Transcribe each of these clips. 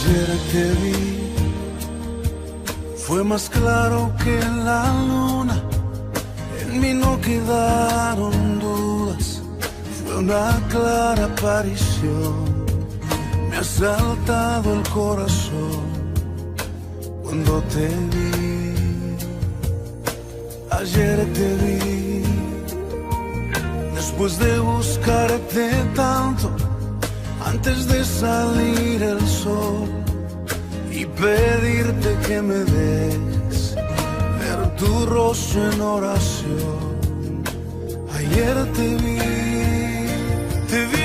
Ayer te vi, fue más claro que la luna. En mí no quedaron dudas, fue una clara aparición. Me ha saltado el corazón cuando te vi. Ayer te vi, después de buscarte tanto, antes de salir el sol y pedirte que me dejes ver tu rostro en oración. Ayer te vi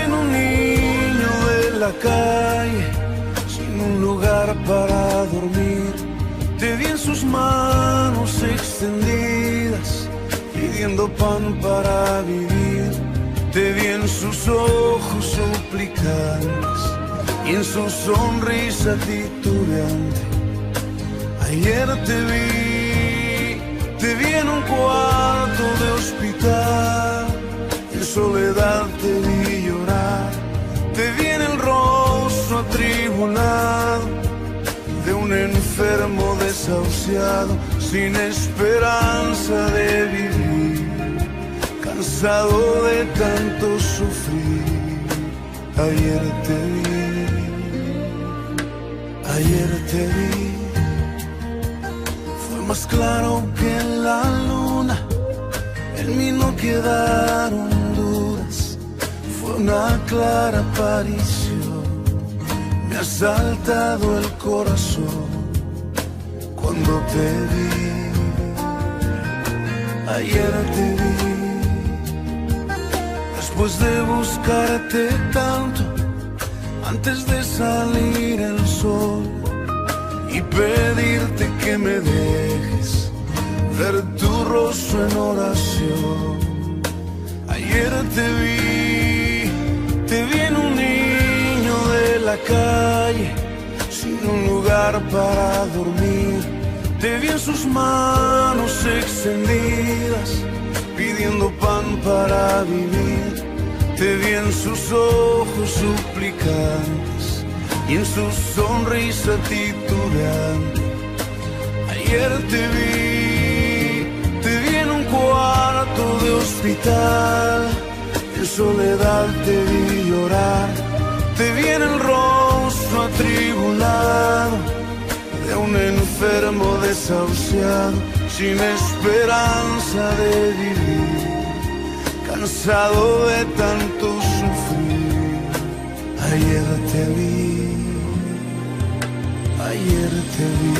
en un niño de la calle, sin un lugar para dormir. Te vi en sus manos extendidas, pidiendo pan para vivir. Te vi en sus ojos suplicantes y en su sonrisa titubeante. Ayer te vi en un cuarto de hospital. En soledad te vi llorar. Te vi en el rostro atribulado de un enfermo desahuciado, sin esperanza de vivir, cansado de tanto sufrir. Ayer te vi, fue más claro que la luna. En mí no quedaron dudas, fue una clara aparición. Me ha saltado el corazón cuando te vi. Ayer te vi, después de buscarte tanto, antes de salir el sol y pedirte que me dejes ver tu rostro en oración. Ayer te vi en un niño de la calle, sin un lugar para dormir. Te vi en sus manos extendidas, pidiendo pan para vivir. Te vi en sus ojos suplicantes y en su sonrisa titubeante. Ayer te vi en un cuarto de hospital. En soledad te vi llorar. Te vi en el rostro atribulado de un enfermo desahuciado, sin esperanza de vivir, cansado de tanto sufrir. Ayer te vi, ayer te vi.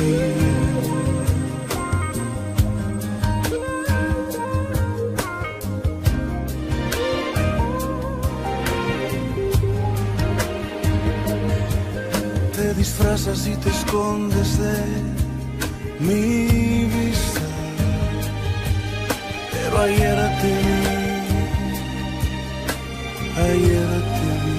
Te disfrazas y te escondes de mi vista, pero ayer te vi, ayer te vi.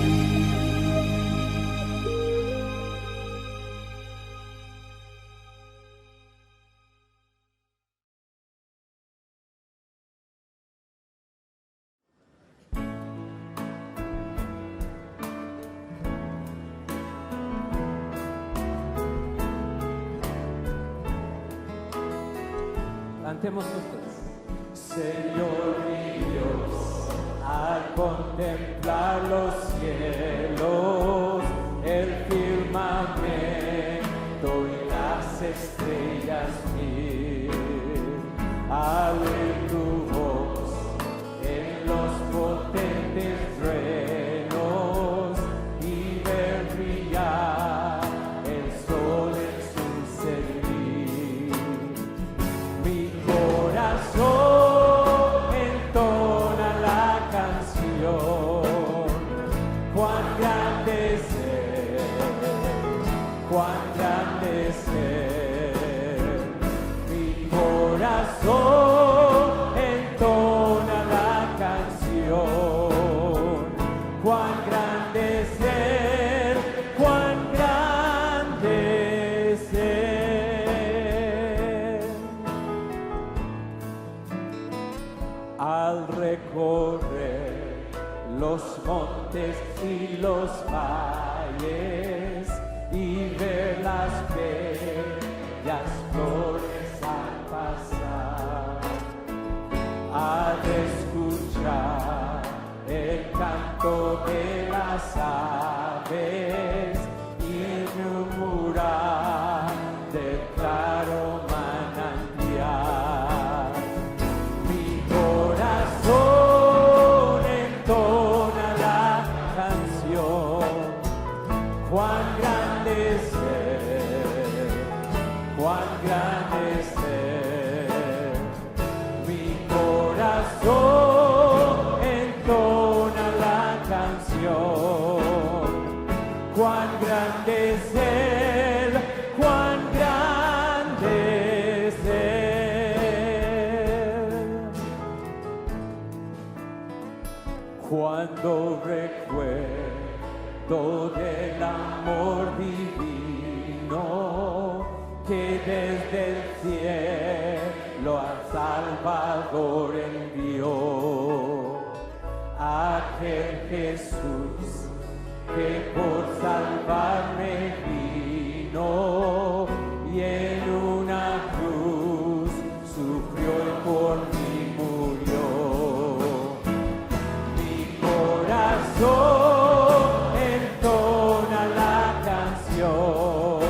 Cantemos juntos. Señor mi Dios, al contemplar los cielos, el firmamento y las estrellas mil, al oír tu voz en los potentes truenos y ver brillar el sol en su servir, mi corazón entona la canción. Cuán grande es Él, cuán grande es Él. Mi corazón entona la canción. Cuán grande es Él, cuán grande es Él. Al recorrer los montes y los valles, y ver las bellas flores al pasar. Al escuchar el canto de las aves y murmurar del claro manantial, mi corazón entona la canción. Cuán grande es Él, cuán grande es Él. Mi corazón entona la canción. Cuán grande es Él, cuán grande es Él. Cuando recuerdo del amor divino que desde el cielo al Salvador envió, aquel Jesús que por salvarme vino y en una cruz sufrió y por mí murió. Mi corazón entona la canción.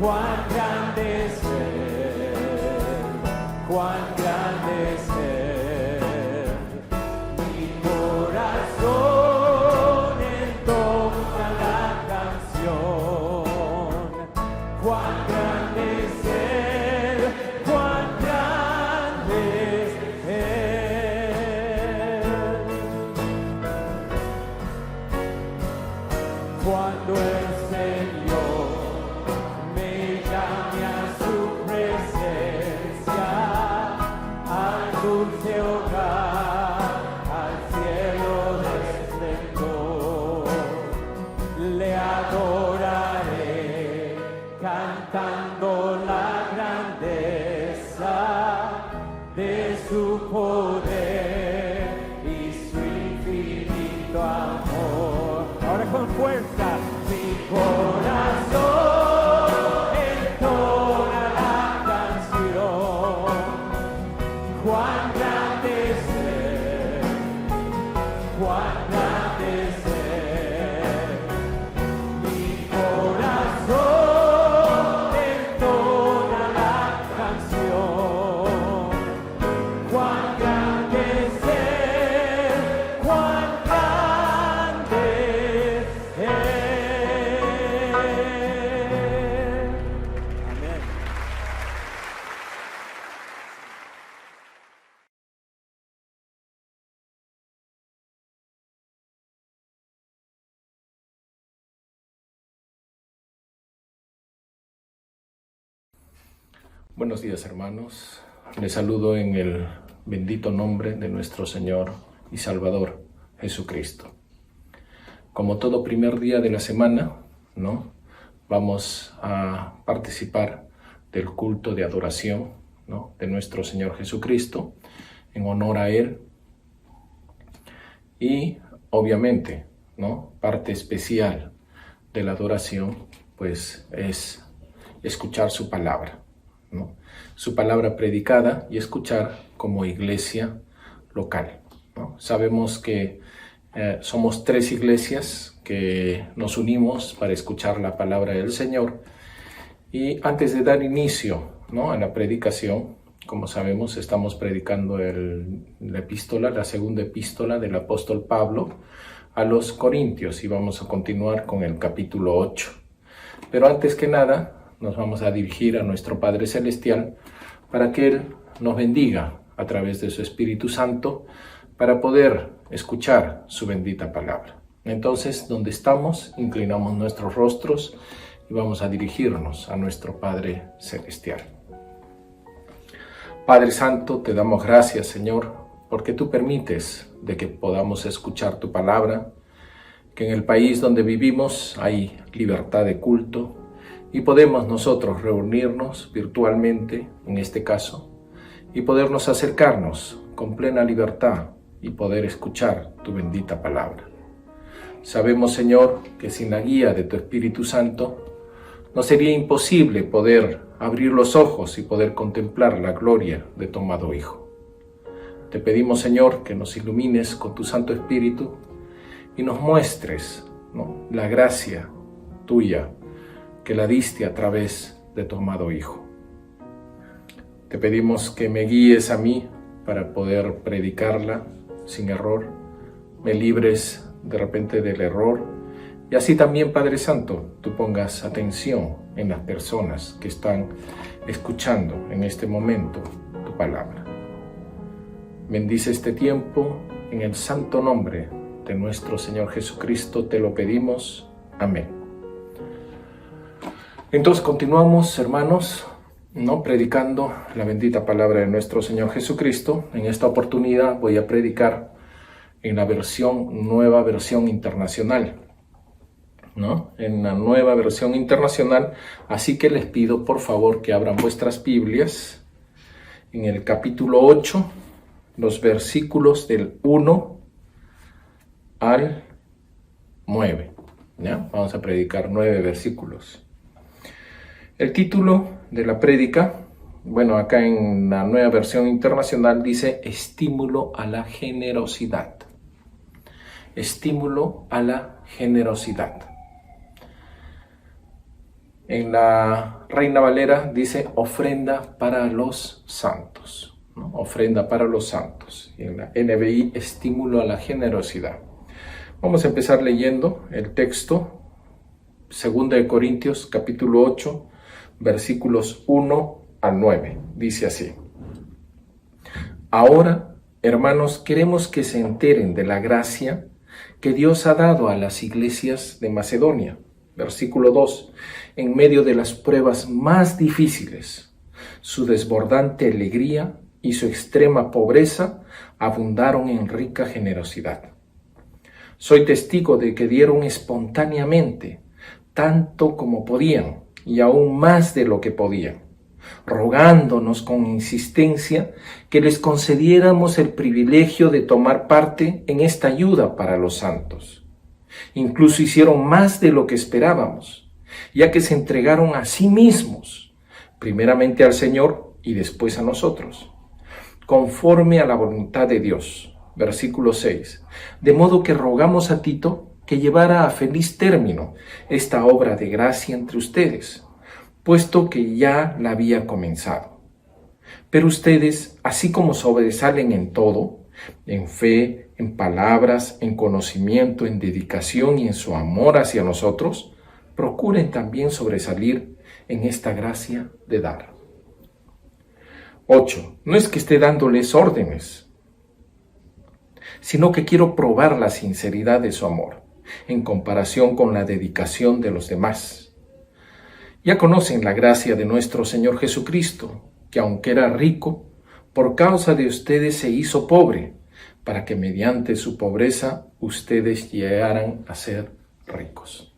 Cuán grande es Él, cuán grande es Él. Mi corazón entona la canción. Cuán grande es Él, cuán grande es Él. Cuando el Señor me llame a su presencia, al dulce hogar, al cielo de esplendor, le adoraré cantando la grandeza de su poder y su infinito amor. Ahora con fuerza, mi corazón entona la canción. Cuán grande es Él, cuán grande es Él. Mi corazón entona la canción. Cuán grande es Él, cuán grande es Él. Amén. Buenos días, hermanos. Les saludo en el bendito nombre de nuestro Señor y Salvador Jesucristo. Como todo primer día de la semana, ¿no?, vamos a participar del culto de adoración, ¿no?, de nuestro Señor Jesucristo, en honor a Él. Y obviamente, ¿no?, parte especial de la adoración, pues, es escuchar su palabra, ¿no?, su palabra predicada y escuchar como iglesia local, ¿no? Sabemos que somos 3 iglesias que nos unimos para escuchar la palabra del Señor. Y antes de dar inicio, ¿no?, a la predicación, como sabemos, estamos predicando la segunda epístola del apóstol Pablo a los Corintios y vamos a continuar con el capítulo 8. Pero antes que nada, nos vamos a dirigir a nuestro Padre Celestial para que Él nos bendiga a través de su Espíritu Santo para poder escuchar su bendita palabra. Entonces, donde estamos, inclinamos nuestros rostros y vamos a dirigirnos a nuestro Padre Celestial. Padre Santo, te damos gracias, Señor, porque tú permites de que podamos escuchar tu palabra, que en el país donde vivimos hay libertad de culto, y podemos nosotros reunirnos virtualmente, en este caso, y podernos acercarnos con plena libertad y poder escuchar tu bendita palabra. Sabemos, Señor, que sin la guía de tu Espíritu Santo nos sería imposible poder abrir los ojos y poder contemplar la gloria de tu amado Hijo. Te pedimos, Señor, que nos ilumines con tu Santo Espíritu y nos muestres, ¿no?, la gracia tuya que la diste a través de tu amado Hijo. Te pedimos que me guíes a mí para poder predicarla sin error, me libres de repente del error, y así también, Padre Santo, tú pongas atención en las personas que están escuchando en este momento tu palabra. Bendice este tiempo en el santo nombre de nuestro Señor Jesucristo, te lo pedimos. Amén. Entonces continuamos, hermanos, ¿no?, predicando la bendita palabra de nuestro Señor Jesucristo. En esta oportunidad voy a predicar en la nueva versión internacional, ¿no?, en la nueva versión internacional. Así que les pido por favor que abran vuestras Biblias en el capítulo 8, los versículos del 1 al 9. ¿Ya? Vamos a predicar 9 versículos. El título de la prédica, bueno, acá en la nueva versión internacional dice estímulo a la generosidad. Estímulo a la generosidad. En la Reina Valera dice ofrenda para los santos, ¿no? Ofrenda para los santos. Y en la NBI, estímulo a la generosidad. Vamos a empezar leyendo el texto, 2 Corintios capítulo 8, versículos 1 al 9. Dice así: Ahora, hermanos, queremos que se enteren de la gracia que Dios ha dado a las iglesias de Macedonia. Versículo 2. En medio de las pruebas más difíciles, su desbordante alegría y su extrema pobreza abundaron en rica generosidad. Soy testigo de que dieron espontáneamente, tanto como podían, y aún más de lo que podían, rogándonos con insistencia que les concediéramos el privilegio de tomar parte en esta ayuda para los santos. Incluso hicieron más de lo que esperábamos, ya que se entregaron a sí mismos, primeramente al Señor y después a nosotros, conforme a la voluntad de Dios. Versículo 6. De modo que rogamos a Tito que llevara a feliz término esta obra de gracia entre ustedes, puesto que ya la había comenzado. Pero ustedes, así como sobresalen en todo, en fe, en palabras, en conocimiento, en dedicación y en su amor hacia nosotros, procuren también sobresalir en esta gracia de dar. 8. No es que esté dándoles órdenes, sino que quiero probar la sinceridad de su amor, en comparación con la dedicación de los demás. Ya conocen la gracia de nuestro Señor Jesucristo, que aunque era rico, por causa de ustedes se hizo pobre, para que mediante su pobreza ustedes llegaran a ser ricos.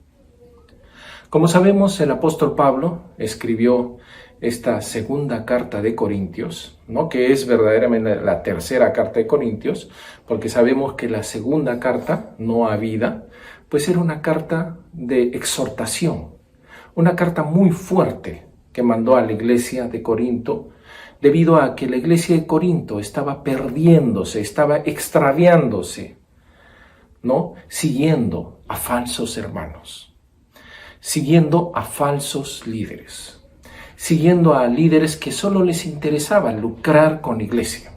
Como sabemos, el apóstol Pablo escribió esta segunda carta de Corintios, ¿no?, que es verdaderamente la tercera carta de Corintios, porque sabemos que la segunda carta, no habida, pues era una carta de exhortación, una carta muy fuerte que mandó a la iglesia de Corinto, debido a que la iglesia de Corinto estaba perdiéndose, estaba extraviándose, ¿no?, siguiendo a falsos hermanos, siguiendo a falsos líderes, siguiendo a líderes que solo les interesaba lucrar con la iglesia,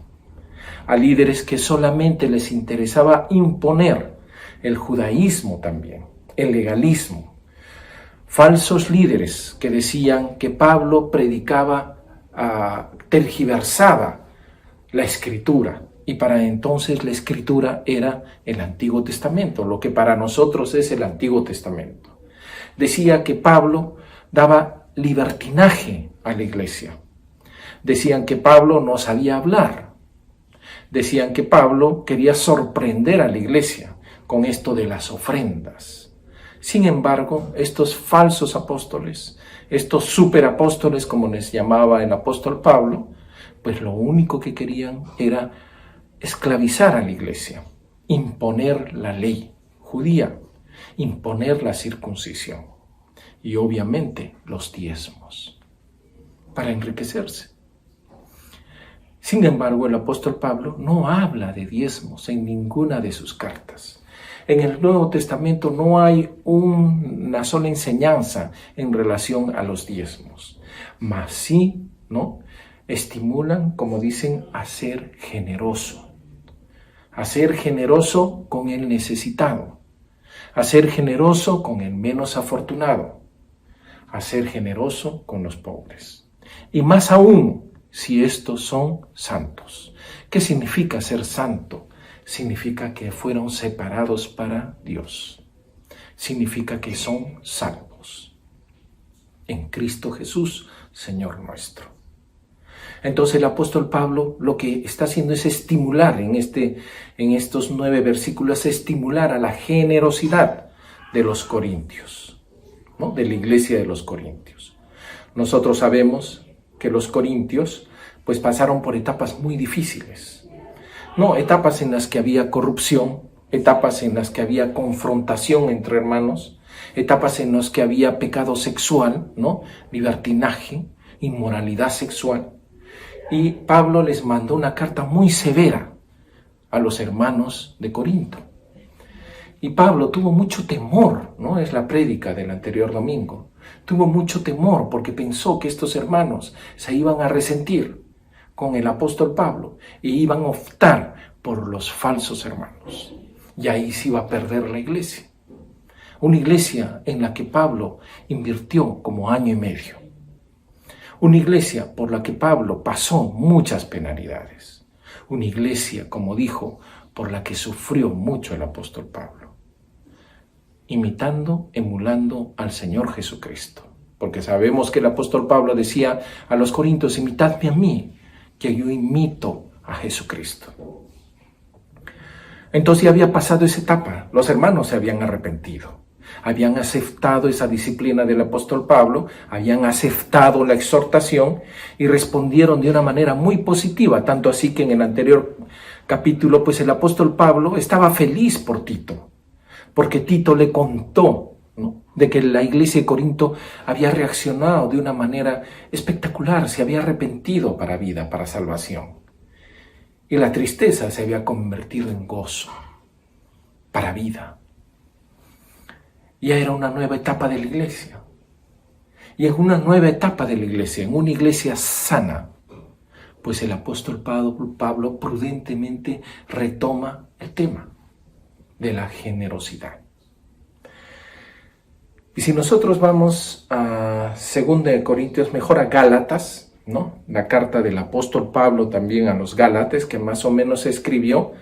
a líderes que solamente les interesaba imponer el judaísmo también, el legalismo. Falsos líderes que decían que Pablo predicaba, tergiversaba la Escritura, y para entonces la Escritura era el Antiguo Testamento, lo que para nosotros es el Antiguo Testamento. Decía que Pablo daba libertinaje a la iglesia. Decían que Pablo no sabía hablar. Decían que Pablo quería sorprender a la iglesia con esto de las ofrendas. Sin embargo, estos falsos apóstoles, estos superapóstoles como les llamaba el apóstol Pablo, pues lo único que querían era esclavizar a la iglesia, imponer la ley judía, imponer la circuncisión y obviamente los diezmos para enriquecerse. Sin embargo, el apóstol Pablo no habla de diezmos en ninguna de sus cartas. En el Nuevo Testamento no hay una sola enseñanza en relación a los diezmos, mas sí, ¿no?, estimulan, como dicen, a ser generoso con el necesitado, a ser generoso con el menos afortunado, a ser generoso con los pobres. Y más aún, si estos son santos. ¿Qué significa ser santo? Significa que fueron separados para Dios. Significa que son salvos en Cristo Jesús, Señor nuestro. Entonces el apóstol Pablo lo que está haciendo es estimular en estos 9 versículos, estimular a la generosidad de los corintios, ¿no?, de la iglesia de los corintios. Nosotros sabemos que los corintios pues pasaron por etapas muy difíciles, ¿no? Etapas en las que había corrupción, etapas en las que había confrontación entre hermanos, etapas en las que había pecado sexual, ¿no?, libertinaje, inmoralidad sexual. Y Pablo les mandó una carta muy severa a los hermanos de Corinto. Y Pablo tuvo mucho temor, ¿no? Es la prédica del anterior domingo. Tuvo mucho temor porque pensó que estos hermanos se iban a resentir con el apóstol Pablo e iban a optar por los falsos hermanos. Y ahí se iba a perder la iglesia. Una iglesia en la que Pablo invirtió como año y medio. Una iglesia por la que Pablo pasó muchas penalidades. Una iglesia, como dijo, por la que sufrió mucho el apóstol Pablo. Imitando, emulando al Señor Jesucristo. Porque sabemos que el apóstol Pablo decía a los corintios, imitadme a mí, que yo imito a Jesucristo. Entonces ya había pasado esa etapa. Los hermanos se habían arrepentido. Habían aceptado esa disciplina del apóstol Pablo, habían aceptado la exhortación y respondieron de una manera muy positiva, tanto así que en el anterior capítulo, pues el apóstol Pablo estaba feliz por Tito, porque Tito le contó, ¿no?, de que la iglesia de Corinto había reaccionado de una manera espectacular, se había arrepentido para vida, para salvación. Y la tristeza se había convertido en gozo, para vida. Ya era una nueva etapa de la iglesia. Y en una nueva etapa de la iglesia, en una iglesia sana, pues el apóstol Pablo prudentemente retoma el tema de la generosidad. Y si nosotros vamos a 2 Corintios, mejor a Gálatas, ¿no?, la carta del apóstol Pablo también a los Gálatas, que más o menos se escribió,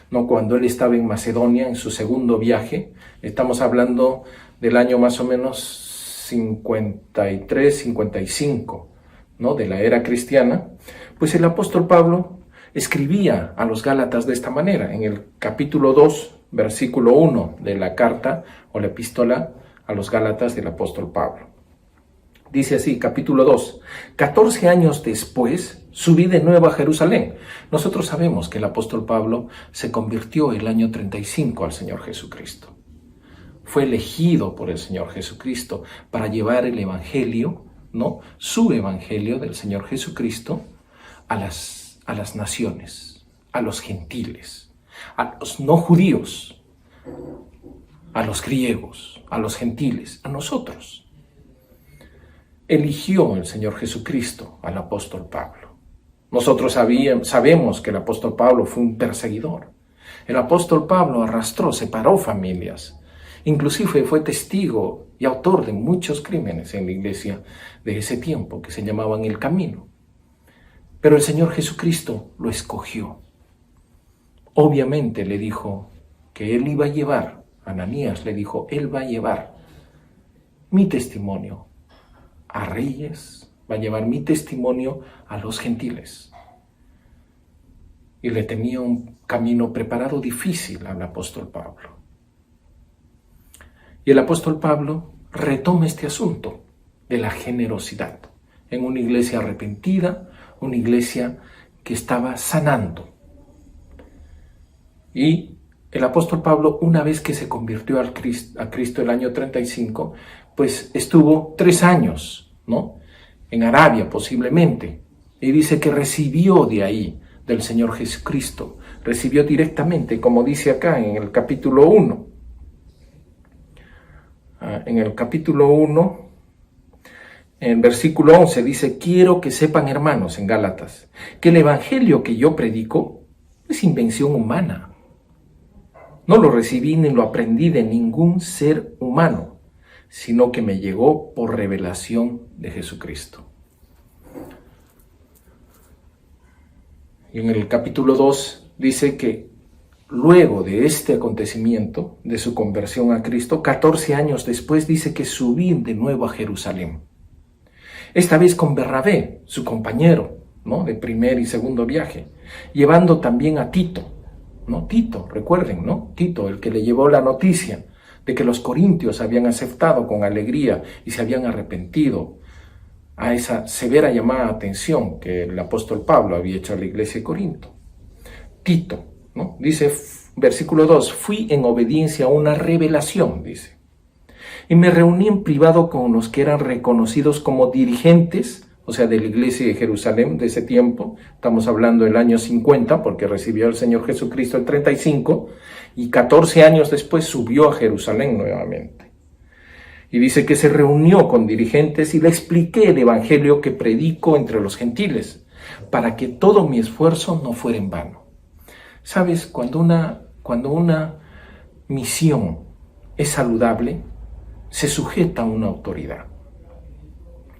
¿no?, cuando él estaba en Macedonia, en su segundo viaje. Estamos hablando del año más o menos 53, 55, ¿no?, de la era cristiana. Pues el apóstol Pablo escribía a los Gálatas de esta manera, en el capítulo 2, versículo 1 de la carta o la epístola a los Gálatas del apóstol Pablo. Dice así, capítulo 2, 14 años después subí de nuevo a Jerusalén. Nosotros sabemos que el apóstol Pablo se convirtió el año 35 al Señor Jesucristo. Fue elegido por el Señor Jesucristo para llevar el evangelio, ¿no?, su evangelio del Señor Jesucristo a las naciones, a los gentiles, a los no judíos, a los griegos, a los gentiles, a nosotros. Eligió el Señor Jesucristo al apóstol Pablo. Nosotros sabemos que el apóstol Pablo fue un perseguidor. El apóstol Pablo arrastró, separó familias. Inclusive fue testigo y autor de muchos crímenes en la iglesia de ese tiempo que se llamaban el Camino. Pero el Señor Jesucristo lo escogió. Obviamente le dijo que él iba a llevar, Ananías le dijo, él va a llevar mi testimonio a reyes, va a llevar mi testimonio a los gentiles. Y le tenía un camino preparado difícil al apóstol Pablo. Y el apóstol Pablo retoma este asunto de la generosidad en una iglesia arrepentida, una iglesia que estaba sanando. Y el apóstol Pablo, una vez que se convirtió a Cristo el año 35, pues estuvo 3 años, ¿no? En Arabia posiblemente. Y dice que recibió de ahí, del Señor Jesucristo. Recibió directamente, como dice acá en el capítulo 1. En el capítulo 1, en versículo 11, dice: quiero que sepan, hermanos, en Gálatas, que el evangelio que yo predico es invención humana. No lo recibí ni lo aprendí de ningún ser humano, sino que me llegó por revelación de Jesucristo. Y en el capítulo 2 dice que luego de este acontecimiento, de su conversión a Cristo, 14 años después, dice que subí de nuevo a Jerusalén. Esta vez con Bernabé, su compañero, ¿no?, de primer y segundo viaje, llevando también a Tito, ¿no? Tito, recuerden, ¿no? Tito, el que le llevó la noticia de que los corintios habían aceptado con alegría y se habían arrepentido a esa severa llamada de atención que el apóstol Pablo había hecho a la iglesia de Corinto. Tito, ¿no? Dice, versículo 2, fui en obediencia a una revelación, dice, y me reuní en privado con los que eran reconocidos como dirigentes, o sea, de la iglesia de Jerusalén de ese tiempo. Estamos hablando del año 50, porque recibió al Señor Jesucristo el 35, y 14 años después subió a Jerusalén nuevamente. Y dice que se reunió con dirigentes y le expliqué el evangelio que predico entre los gentiles, para que todo mi esfuerzo no fuera en vano. ¿Sabes? Cuando una misión es saludable, se sujeta a una autoridad.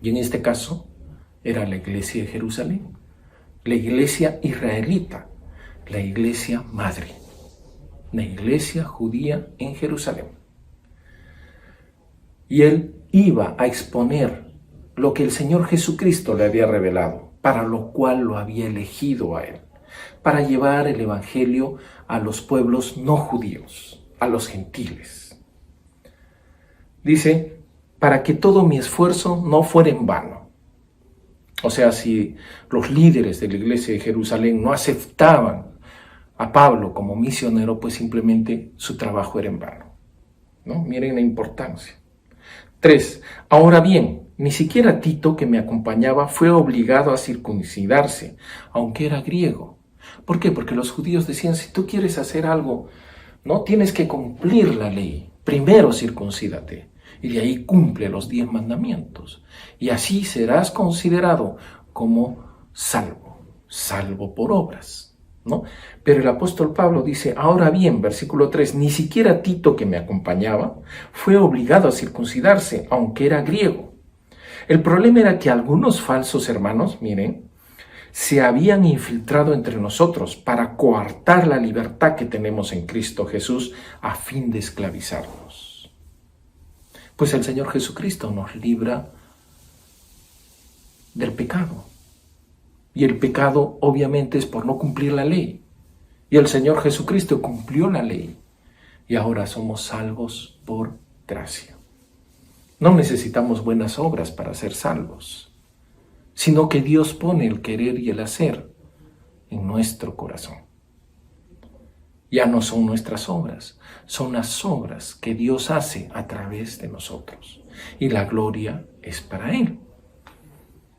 Y en este caso era la iglesia de Jerusalén, la iglesia israelita, la iglesia madre, la iglesia judía en Jerusalén. Y él iba a exponer lo que el Señor Jesucristo le había revelado, para lo cual lo había elegido a él, para llevar el evangelio a los pueblos no judíos, a los gentiles. Dice, para que todo mi esfuerzo no fuera en vano. O sea, si los líderes de la iglesia de Jerusalén no aceptaban a Pablo como misionero, pues simplemente su trabajo era en vano, ¿no? Miren la importancia. 3. Ahora bien, ni siquiera Tito, que me acompañaba, fue obligado a circuncidarse, aunque era griego. ¿Por qué? Porque los judíos decían, si tú quieres hacer algo, no tienes que cumplir la ley. Primero circuncídate. Y de ahí cumple los 10 mandamientos. Y así serás considerado como salvo por obras, ¿no? Pero el apóstol Pablo dice, ahora bien, versículo 3, ni siquiera Tito, que me acompañaba, fue obligado a circuncidarse, aunque era griego. El problema era que algunos falsos hermanos, miren, se habían infiltrado entre nosotros para coartar la libertad que tenemos en Cristo Jesús a fin de esclavizarnos. Pues el Señor Jesucristo nos libra del pecado. Y el pecado obviamente es por no cumplir la ley. Y el Señor Jesucristo cumplió la ley. Y ahora somos salvos por gracia. No necesitamos buenas obras para ser salvos, sino que Dios pone el querer y el hacer en nuestro corazón. Ya no son nuestras obras, son las obras que Dios hace a través de nosotros. Y la gloria es para Él.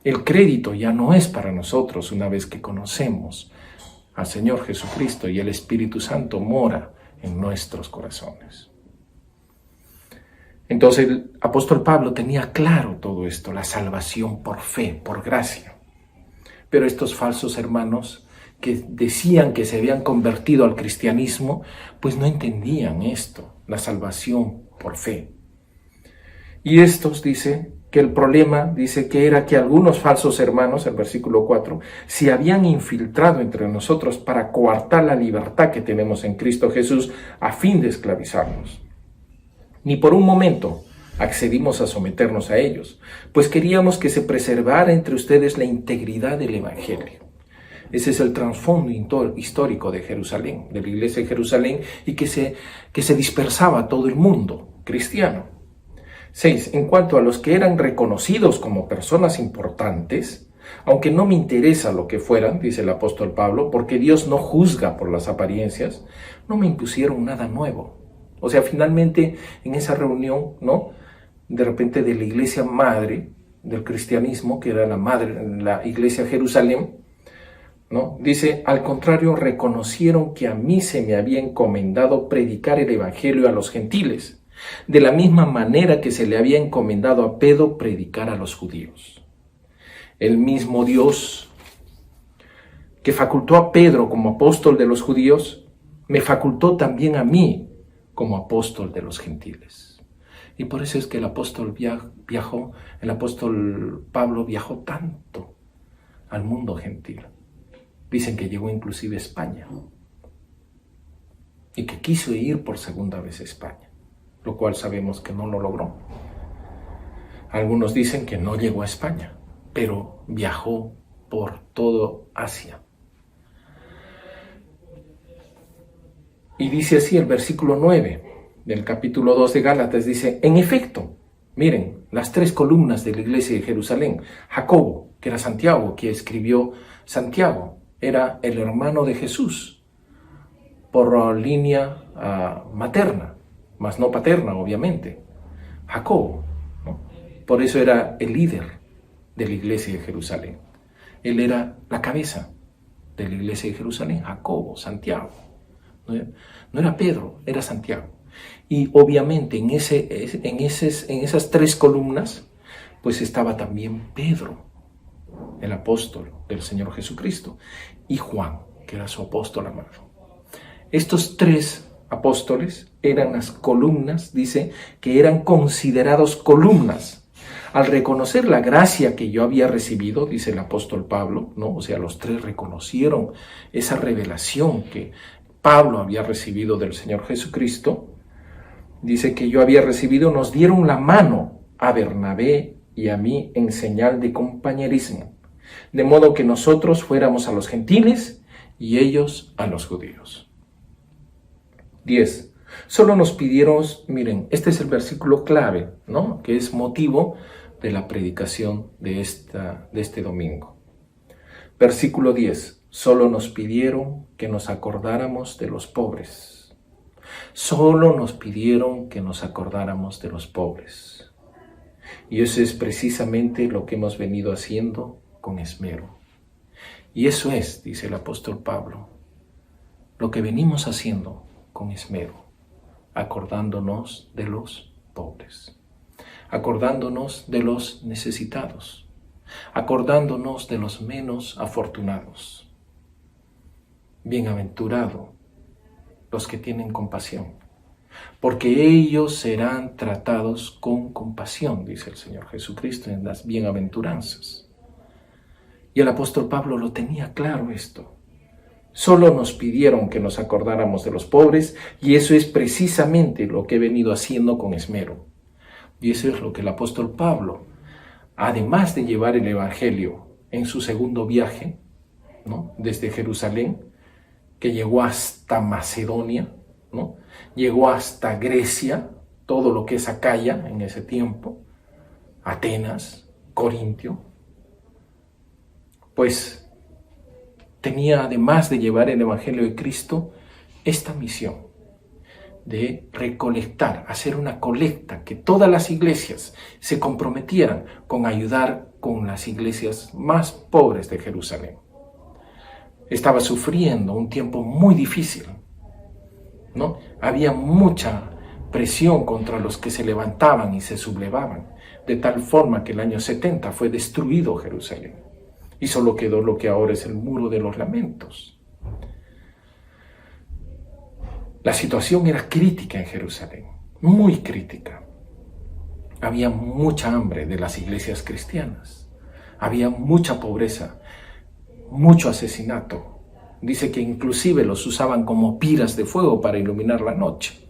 El crédito ya no es para nosotros una vez que conocemos al Señor Jesucristo y el Espíritu Santo mora en nuestros corazones. Entonces el apóstol Pablo tenía claro todo esto, la salvación por fe, por gracia. Pero estos falsos hermanos que decían que se habían convertido al cristianismo, pues no entendían esto, la salvación por fe. Y estos, dice, que el problema, dice, que era que algunos falsos hermanos, el versículo 4, se habían infiltrado entre nosotros para coartar la libertad que tenemos en Cristo Jesús a fin de esclavizarnos. Ni por un momento accedimos a someternos a ellos, pues queríamos que se preservara entre ustedes la integridad del Evangelio. Ese es el trasfondo histórico de Jerusalén, de la iglesia de Jerusalén, y que se dispersaba a todo el mundo cristiano. 6. En cuanto a los que eran reconocidos como personas importantes, Aunque no me interesa lo que fueran, dice el apóstol Pablo, porque Dios no juzga por las apariencias, no me impusieron nada nuevo. O sea, finalmente en esa reunión, ¿no? De repente de la iglesia madre del cristianismo, que era la madre, la iglesia Jerusalén, ¿no? Dice, al contrario, reconocieron que a mí se me había encomendado predicar el evangelio a los gentiles, de la misma manera que se le había encomendado a Pedro predicar a los judíos. El mismo Dios que facultó a Pedro como apóstol de los judíos, me facultó también a mí como apóstol de los gentiles. Y por eso es que el apóstol el apóstol Pablo viajó tanto al mundo gentil. Dicen que llegó inclusive a España y que quiso ir por segunda vez a España, lo cual sabemos que no lo logró. Algunos dicen que no llegó a España, pero viajó por todo Asia. Y dice así el versículo 9 del capítulo 2 de Gálatas, dice, en efecto, miren, las 3 columnas de la iglesia de Jerusalén, Jacobo, que era Santiago, que escribió Santiago, era el hermano de Jesús, por línea materna, mas no paterna, obviamente, Jacobo, ¿no? Por eso era el líder de la iglesia de Jerusalén. Él era la cabeza de la iglesia de Jerusalén, Jacobo, Santiago. No era Pedro, era Santiago. Y obviamente en esas 3 columnas, pues estaba también Pedro, el apóstol del Señor Jesucristo, y Juan, que era su apóstol amado. Estos 3 apóstoles eran las columnas, dice, que eran considerados columnas. Al reconocer la gracia que yo había recibido, dice el apóstol Pablo, ¿no? O sea, los 3 reconocieron esa revelación que Pablo había recibido del Señor Jesucristo. Dice que yo había recibido, nos dieron la mano a Bernabé y a mí en señal de compañerismo, de modo que nosotros fuéramos a los gentiles y ellos a los judíos. 10. Solo nos pidieron, miren, este es el versículo clave, ¿no? Que es motivo de la predicación de este domingo. Versículo 10. Solo nos pidieron que nos acordáramos de los pobres. Solo nos pidieron que nos acordáramos de los pobres. Y eso es precisamente lo que hemos venido haciendo con esmero. Y eso es, dice el apóstol Pablo, lo que venimos haciendo con esmero, acordándonos de los pobres, acordándonos de los necesitados, acordándonos de los menos afortunados. Bienaventurados los que tienen compasión, porque ellos serán tratados con compasión, dice el Señor Jesucristo en las bienaventuranzas. Y el apóstol Pablo lo tenía claro esto. Solo nos pidieron que nos acordáramos de los pobres, y eso es precisamente lo que he venido haciendo con esmero. Y eso es lo que el apóstol Pablo, además de llevar el evangelio en su segundo viaje, ¿no? Desde Jerusalén, que llegó hasta Macedonia, ¿no? Llegó hasta Grecia, todo lo que es Acaya en ese tiempo, Atenas, Corintio, pues tenía, además de llevar el evangelio de Cristo, esta misión de recolectar, hacer una colecta, que todas las iglesias se comprometieran con ayudar con las iglesias más pobres de Jerusalén. Estaba sufriendo un tiempo muy difícil, ¿no? Había mucha presión contra los que se levantaban y se sublevaban, de tal forma que el año 70 fue destruido Jerusalén y solo quedó lo que ahora es el Muro de los Lamentos. La situación era crítica en Jerusalén, muy crítica. Había mucha hambre de las iglesias cristianas, había mucha pobreza, mucho asesinato. Dice que inclusive los usaban como piras de fuego para iluminar la noche.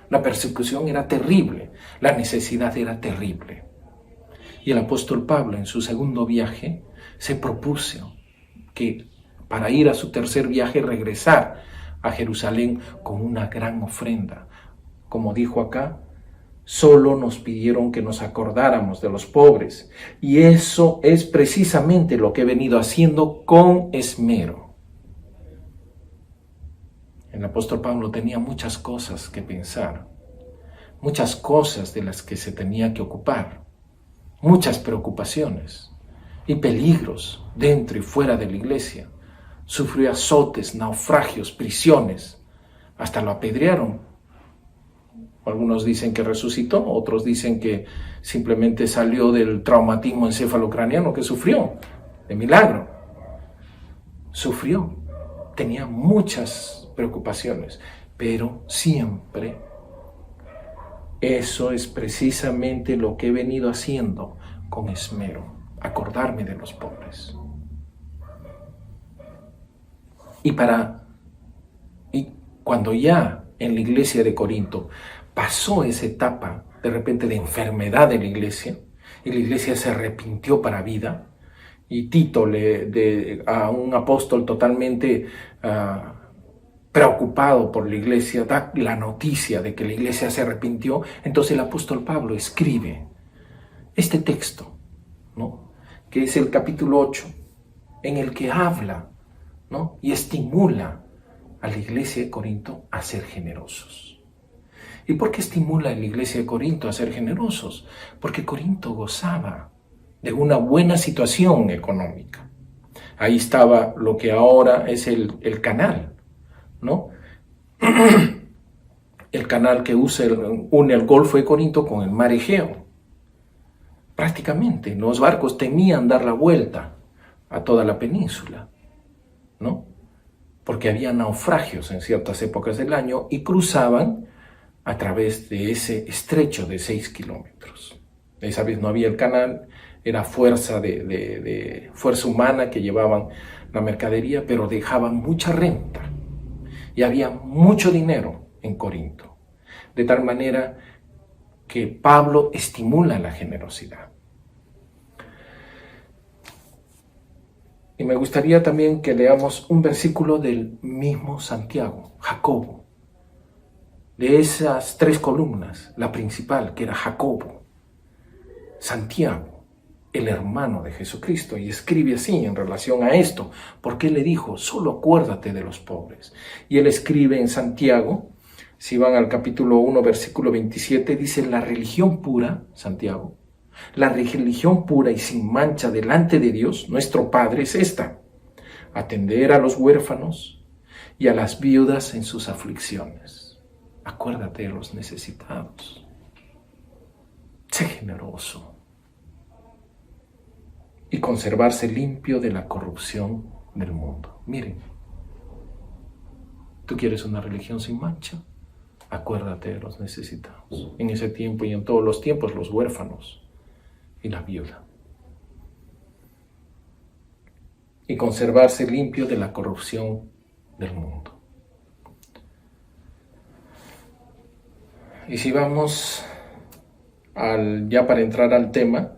La persecución era terrible, la necesidad era terrible. Y el apóstol Pablo, en su segundo viaje, se propuso que para ir a su tercer viaje, regresar a Jerusalén con una gran ofrenda. Como dijo acá, Solo nos pidieron que nos acordáramos de los pobres. Y eso es precisamente lo que he venido haciendo con esmero. El apóstol Pablo tenía muchas cosas que pensar, muchas cosas de las que se tenía que ocupar, muchas preocupaciones y peligros dentro y fuera de la iglesia. Sufrió azotes, naufragios, prisiones, hasta lo apedrearon. Algunos dicen que resucitó, otros dicen que simplemente salió del traumatismo encefalocraniano que sufrió, de milagro. Sufrió, tenía muchas preocupaciones, pero siempre eso es precisamente lo que he venido haciendo con esmero, acordarme de los pobres. Y cuando ya en la iglesia de Corinto pasó esa etapa de repente de enfermedad de la iglesia, y la iglesia se arrepintió para vida, y Tito, a un apóstol totalmente preocupado por la iglesia, da la noticia de que la iglesia se arrepintió. Entonces el apóstol Pablo escribe este texto, ¿no?, que es el capítulo 8, en el que habla, ¿no?, y estimula a la iglesia de Corinto a ser generosos. ¿Y por qué estimula a la iglesia de Corinto a ser generosos? Porque Corinto gozaba de una buena situación económica. Ahí estaba lo que ahora es el canal, ¿no? El canal que une el Golfo de Corinto con el mar Egeo. Prácticamente los barcos temían dar la vuelta a toda la península, ¿no?, porque había naufragios en ciertas épocas del año y cruzaban a través de ese estrecho de 6 kilómetros. Esa vez no había el canal, era fuerza fuerza humana que llevaban la mercadería, pero dejaban mucha renta y había mucho dinero en Corinto, de tal manera que Pablo estimula la generosidad. Y me gustaría también que leamos un versículo del mismo Santiago, Jacobo. De esas 3 columnas, la principal, que era Jacobo, Santiago, el hermano de Jesucristo, y escribe así en relación a esto, porque él le dijo, solo acuérdate de los pobres. Y él escribe en Santiago, si van al capítulo 1, versículo 27, dice, la religión pura, Santiago, la religión pura y sin mancha delante de Dios, nuestro Padre, es esta: atender a los huérfanos y a las viudas en sus aflicciones. Acuérdate de los necesitados. Sé generoso. Y conservarse limpio de la corrupción del mundo. Miren, ¿tú quieres una religión sin mancha? Acuérdate de los necesitados. En ese tiempo y en todos los tiempos, los huérfanos y la viuda. Y conservarse limpio de la corrupción del mundo. Y si vamos ya para entrar al tema,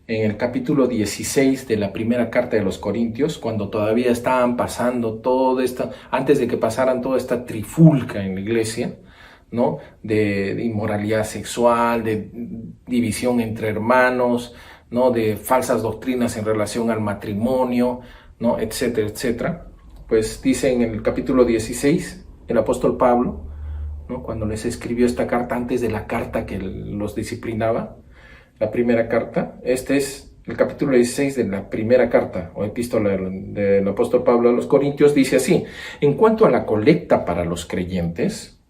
en el capítulo 16 de la primera carta de los Corintios, cuando todavía estaban pasando todo esto, antes de que pasaran toda esta trifulca en la iglesia, ¿no?, de inmoralidad sexual, de división entre hermanos, ¿no?, de falsas doctrinas en relación al matrimonio, ¿no?, etcétera, etcétera. Pues dice en el capítulo 16, el apóstol Pablo, ¿no?, cuando les escribió esta carta antes de la carta que los disciplinaba, la primera carta, este es el capítulo 16 de la primera carta o epístola del apóstol Pablo a los Corintios, dice así: en cuanto a la colecta para los creyentes,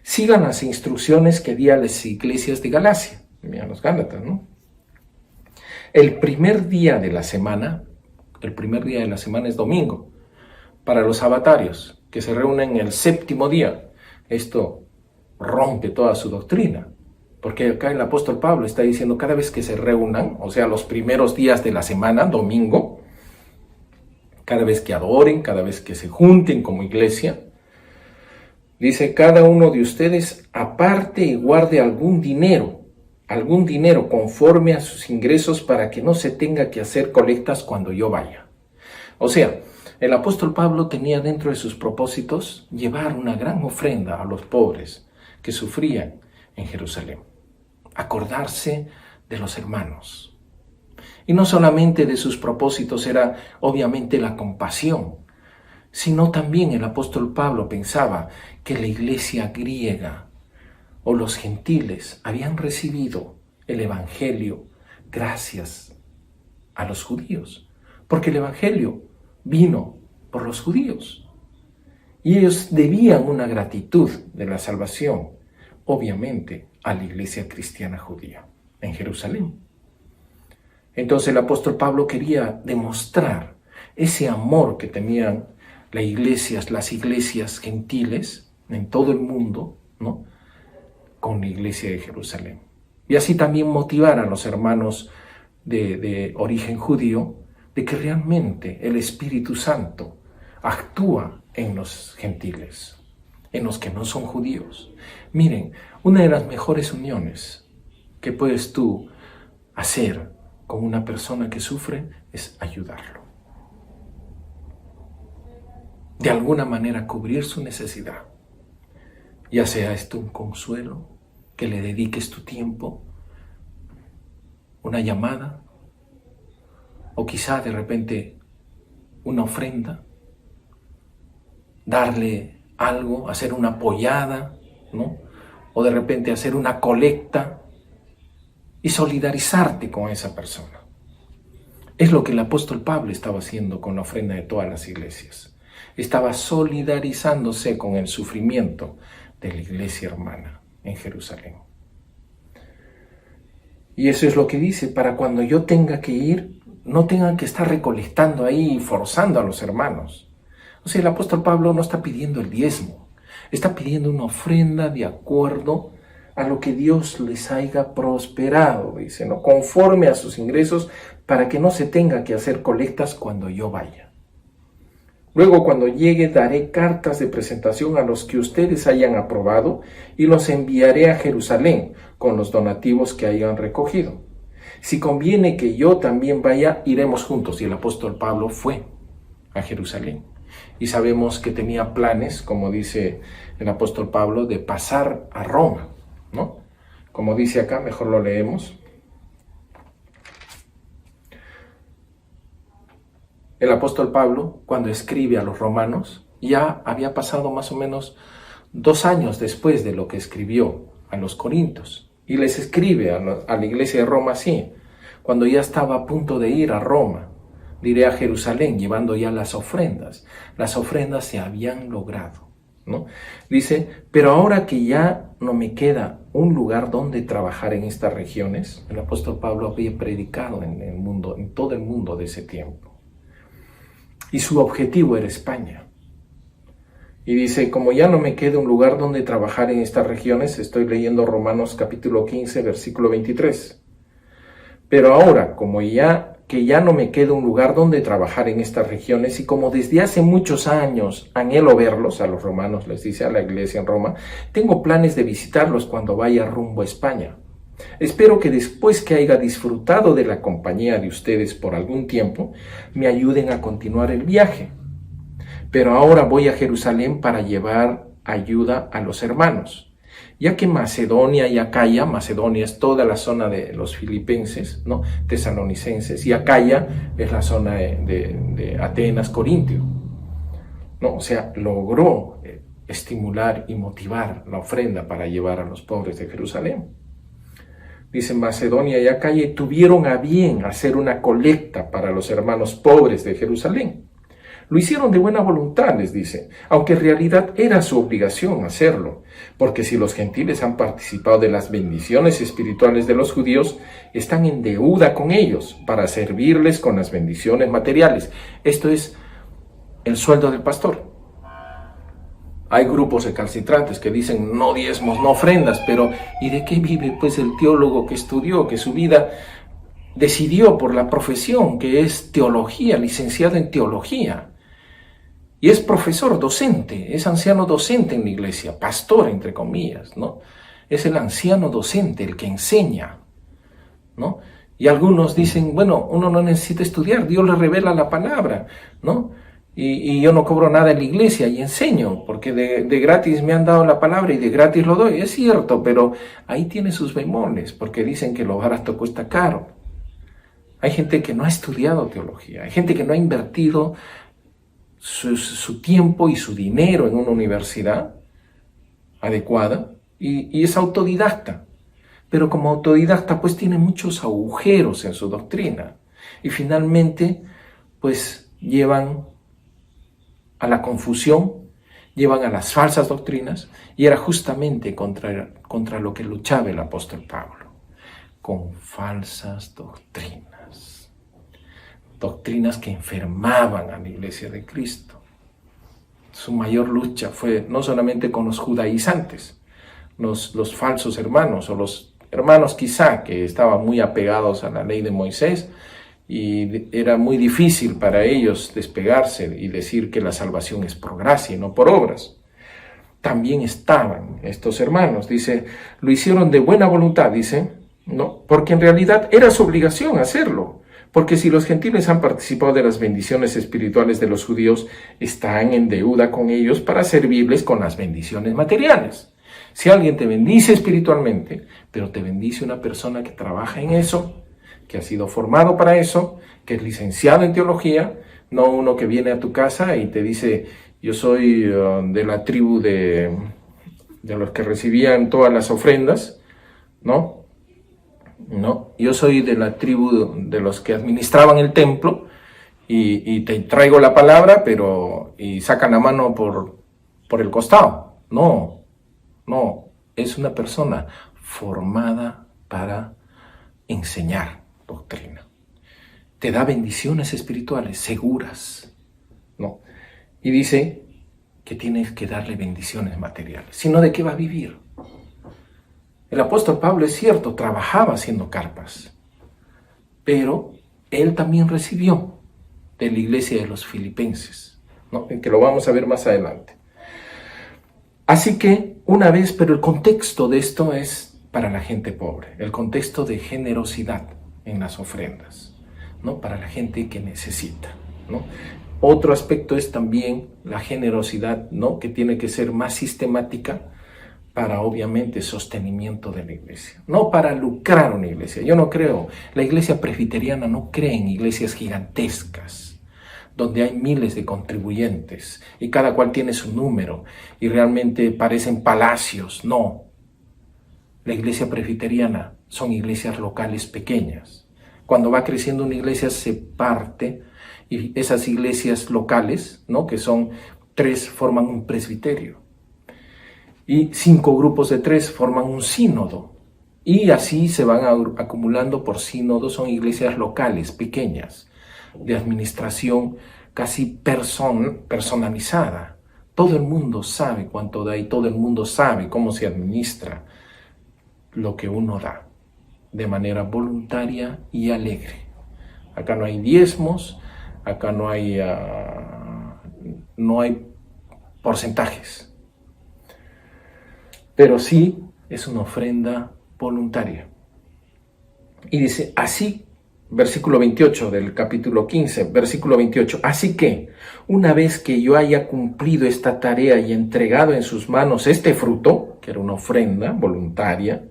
sigan las instrucciones que di a las iglesias de Galacia, a los Gálatas, ¿no? El primer día de la semana es domingo, para los sabatarios, que se reúnen el 7º día. Esto rompe toda su doctrina, porque acá el apóstol Pablo está diciendo cada vez que se reúnan, o sea, los primeros días de la semana, domingo, cada vez que adoren, cada vez que se junten como iglesia, dice, cada uno de ustedes aparte y guarde algún dinero conforme a sus ingresos para que no se tenga que hacer colectas cuando yo vaya. O sea, el apóstol Pablo tenía dentro de sus propósitos llevar una gran ofrenda a los pobres que sufrían en Jerusalén. acordarse de los hermanos. Y no solamente de sus propósitos era obviamente la compasión, sino también el apóstol Pablo pensaba que la iglesia griega o los gentiles habían recibido el evangelio gracias a los judíos, porque el evangelio vino por los judíos y ellos debían una gratitud de la salvación, obviamente, a la iglesia cristiana judía en Jerusalén. Entonces el apóstol Pablo quería demostrar ese amor que tenían las iglesias gentiles en todo el mundo, ¿no?, con la iglesia de Jerusalén. Y así también motivar a los hermanos de origen judío de que realmente el Espíritu Santo actúa en los gentiles, en los que no son judíos. Miren, una de las mejores uniones que puedes tú hacer con una persona que sufre es ayudarlo. De alguna manera cubrir su necesidad. Ya sea esto un consuelo, que le dediques tu tiempo, una llamada, o quizá de repente una ofrenda, darle algo, hacer una pollada, ¿no?, o de repente hacer una colecta y solidarizarte con esa persona. Es lo que el apóstol Pablo estaba haciendo con la ofrenda de todas las iglesias. Estaba solidarizándose con el sufrimiento de la iglesia hermana en Jerusalén. Y eso es lo que dice, para cuando yo tenga que ir, no tengan que estar recolectando ahí y forzando a los hermanos. O sea, el apóstol Pablo no está pidiendo el diezmo, está pidiendo una ofrenda de acuerdo a lo que Dios les haya prosperado, dice, ¿no?, conforme a sus ingresos, para que no se tenga que hacer colectas cuando yo vaya. Luego, cuando llegue, daré cartas de presentación a los que ustedes hayan aprobado y los enviaré a Jerusalén con los donativos que hayan recogido. Si conviene que yo también vaya, iremos juntos. Y el apóstol Pablo fue a Jerusalén. Y sabemos que tenía planes, como dice el apóstol Pablo, de pasar a Roma, ¿no? Como dice acá, mejor lo leemos. El apóstol Pablo, cuando escribe a los romanos, ya había pasado más o menos 2 años después de lo que escribió a los corintios. Y les escribe a la iglesia de Roma así, cuando ya estaba a punto de ir a Roma, diré a Jerusalén, llevando ya las ofrendas. Las ofrendas se habían logrado, ¿no? Dice, pero ahora que ya no me queda un lugar donde trabajar en estas regiones, el apóstol Pablo había predicado en el mundo, en todo el mundo de ese tiempo. Y su objetivo era España. Y dice, como ya no me queda un lugar donde trabajar en estas regiones, estoy leyendo Romanos capítulo 15, versículo 23. Pero ahora, como ya no me queda un lugar donde trabajar en estas regiones, y como desde hace muchos años anhelo verlos, a los romanos les dice, a la iglesia en Roma, tengo planes de visitarlos cuando vaya rumbo a España. Espero que después que haya disfrutado de la compañía de ustedes por algún tiempo, me ayuden a continuar el viaje. Pero ahora voy a Jerusalén para llevar ayuda a los hermanos, ya que Macedonia y Acaya, Macedonia es toda la zona de los filipenses, ¿no?, tesalonicenses, y Acaya es la zona de Atenas, Corintio, ¿no? O sea, logró estimular y motivar la ofrenda para llevar a los pobres de Jerusalén. Dice, Macedonia y Acaya tuvieron a bien hacer una colecta para los hermanos pobres de Jerusalén. Lo hicieron de buena voluntad, les dice, aunque en realidad era su obligación hacerlo, porque si los gentiles han participado de las bendiciones espirituales de los judíos, están en deuda con ellos para servirles con las bendiciones materiales. Esto es el sueldo del pastor. Hay grupos recalcitrantes que dicen no diezmos, no ofrendas, pero ¿y de qué vive pues el teólogo que estudió, que su vida decidió por la profesión, que es teología, licenciado en teología? Y es profesor, docente, es anciano docente en la iglesia, pastor entre comillas, ¿no? Es el anciano docente, el que enseña, ¿no? Y algunos dicen, bueno, uno no necesita estudiar, Dios le revela la palabra, ¿no? y yo no cobro nada en la iglesia y enseño, porque de gratis me han dado la palabra y de gratis lo doy. Es cierto, pero ahí tiene sus bemoles, porque dicen que lo barato cuesta caro. Hay gente que no ha estudiado teología, hay gente que no ha invertido su tiempo y su dinero en una universidad adecuada y es autodidacta. Pero como autodidacta pues tiene muchos agujeros en su doctrina y finalmente pues llevan a la confusión, llevan a las falsas doctrinas, y era justamente contra lo que luchaba el apóstol Pablo, con falsas doctrinas, doctrinas que enfermaban a la iglesia de Cristo. Su mayor lucha fue no solamente con los judaizantes, los falsos hermanos, o los hermanos quizá que estaban muy apegados a la ley de Moisés, y era muy difícil para ellos despegarse y decir que la salvación es por gracia y no por obras. También estaban estos hermanos, dice, lo hicieron de buena voluntad, dice, no, porque en realidad era su obligación hacerlo, porque si los gentiles han participado de las bendiciones espirituales de los judíos, están en deuda con ellos para servirles con las bendiciones materiales. Si alguien te bendice espiritualmente, pero te bendice una persona que trabaja en eso, que ha sido formado para eso, que es licenciado en teología, no uno que viene a tu casa y te dice, yo soy de la tribu de los que recibían todas las ofrendas, ¿no? No, yo soy de la tribu de los que administraban el templo y te traigo la palabra, y sacan la mano por el costado. No, es una persona formada para enseñar doctrina. Te da bendiciones espirituales seguras, ¿no? Y dice que tienes que darle bendiciones materiales. Si no, ¿de qué va a vivir? El apóstol Pablo, es cierto, trabajaba haciendo carpas, pero él también recibió de la iglesia de los filipenses, ¿no? Que lo vamos a ver más adelante. Así que, pero el contexto de esto es para la gente pobre, el contexto de generosidad en las ofrendas, ¿no? Para la gente que necesita, ¿no? Otro aspecto es también la generosidad, ¿no? Que tiene que ser más sistemática para, obviamente, sostenimiento de la iglesia, no para lucrar una iglesia. Yo no creo, la iglesia presbiteriana no cree en iglesias gigantescas, donde hay miles de contribuyentes y cada cual tiene su número y realmente parecen palacios. No, la iglesia presbiteriana son iglesias locales pequeñas. Cuando va creciendo una iglesia se parte y esas iglesias locales, ¿no? Que son 3, forman un presbiterio. Y 5 grupos de 3 forman un sínodo. Y así se van acumulando por sínodo. Son iglesias locales, pequeñas, de administración casi personalizada. Todo el mundo sabe cuánto da y todo el mundo sabe cómo se administra lo que uno da, de manera voluntaria y alegre. Acá no hay diezmos, acá no hay porcentajes, pero sí es una ofrenda voluntaria. Y dice así, versículo 28 del capítulo 15, versículo 28, así que una vez que yo haya cumplido esta tarea y entregado en sus manos este fruto, que era una ofrenda voluntaria,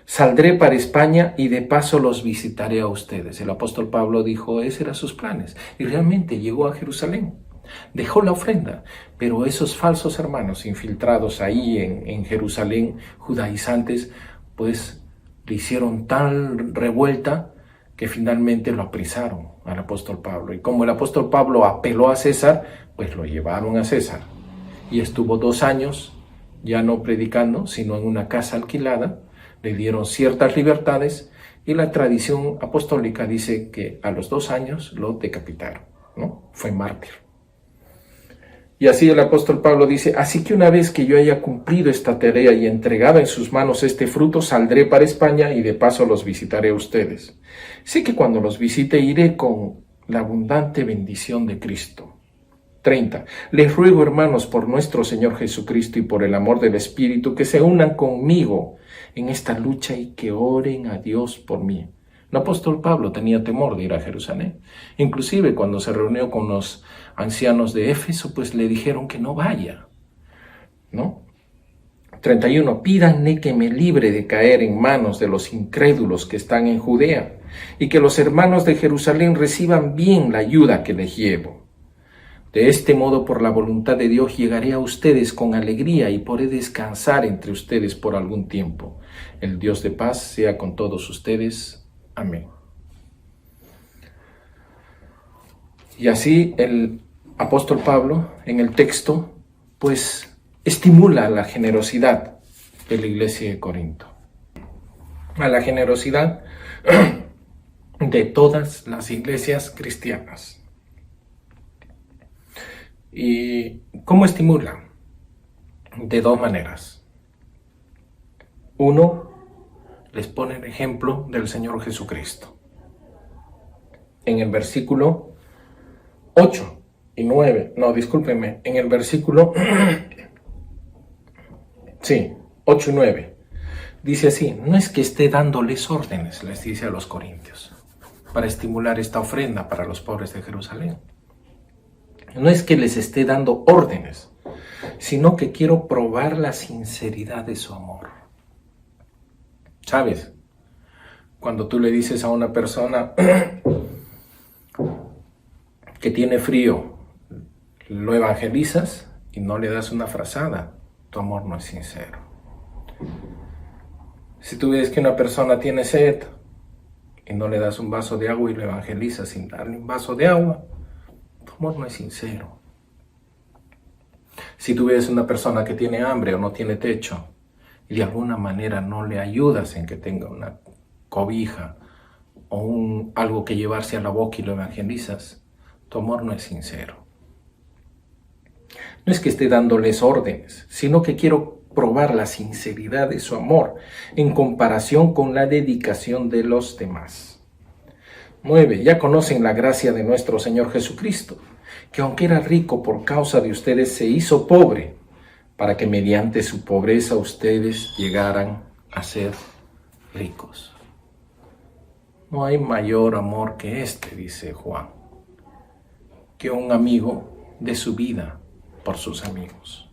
saldré para España y de paso los visitaré a ustedes. El apóstol Pablo dijo, ese eran sus planes. Y realmente llegó a Jerusalén. Dejó la ofrenda. Pero esos falsos hermanos infiltrados ahí en Jerusalén, judaizantes, pues le hicieron tal revuelta que finalmente lo apresaron al apóstol Pablo. Y como el apóstol Pablo apeló a César, pues lo llevaron a César. Y estuvo 2 años ya no predicando, sino en una casa alquilada. Le dieron ciertas libertades y la tradición apostólica dice que a los 2 años lo decapitaron, ¿no? Fue mártir. Y así el apóstol Pablo dice, así que una vez que yo haya cumplido esta tarea y entregado en sus manos este fruto, saldré para España y de paso los visitaré a ustedes. Sé que cuando los visite iré con la abundante bendición de Cristo. 30. Les ruego, hermanos, por nuestro Señor Jesucristo y por el amor del Espíritu, que se unan conmigo en esta lucha y que oren a Dios por mí. El apóstol Pablo tenía temor de ir a Jerusalén. Inclusive cuando se reunió con los ancianos de Éfeso, pues le dijeron que no vaya, ¿no? 31. Pídanle que me libre de caer en manos de los incrédulos que están en Judea y que los hermanos de Jerusalén reciban bien la ayuda que les llevo. De este modo, por la voluntad de Dios, llegaré a ustedes con alegría y podré descansar entre ustedes por algún tiempo. El Dios de paz sea con todos ustedes. Amén. Y así el apóstol Pablo, en el texto, pues estimula la generosidad de la iglesia de Corinto, a la generosidad de todas las iglesias cristianas. ¿Y cómo estimula? De dos maneras. Uno, les pone el ejemplo del Señor Jesucristo. En el versículo 8 y 9, en el versículo 8 y 9, dice así: no es que esté dándoles órdenes, les dice a los corintios, para estimular esta ofrenda para los pobres de Jerusalén. No es que les esté dando órdenes, sino que quiero probar la sinceridad de su amor. ¿Sabes? Cuando tú le dices a una persona que tiene frío, lo evangelizas y no le das una frazada, tu amor no es sincero. Si tú ves que una persona tiene sed y no le das un vaso de agua y lo evangelizas sin darle un vaso de agua, tu amor no es sincero. Si tú ves una persona que tiene hambre o no tiene techo y de alguna manera no le ayudas en que tenga una cobija o algo que llevarse a la boca y lo evangelizas, tu amor no es sincero. No es que esté dándoles órdenes, sino que quiero probar la sinceridad de su amor en comparación con la dedicación de los demás. 9. Ya conocen la gracia de nuestro Señor Jesucristo, que aunque era rico por causa de ustedes, se hizo pobre, para que mediante su pobreza ustedes llegaran a ser ricos. No hay mayor amor que este, dice Juan, que un amigo de su vida por sus amigos.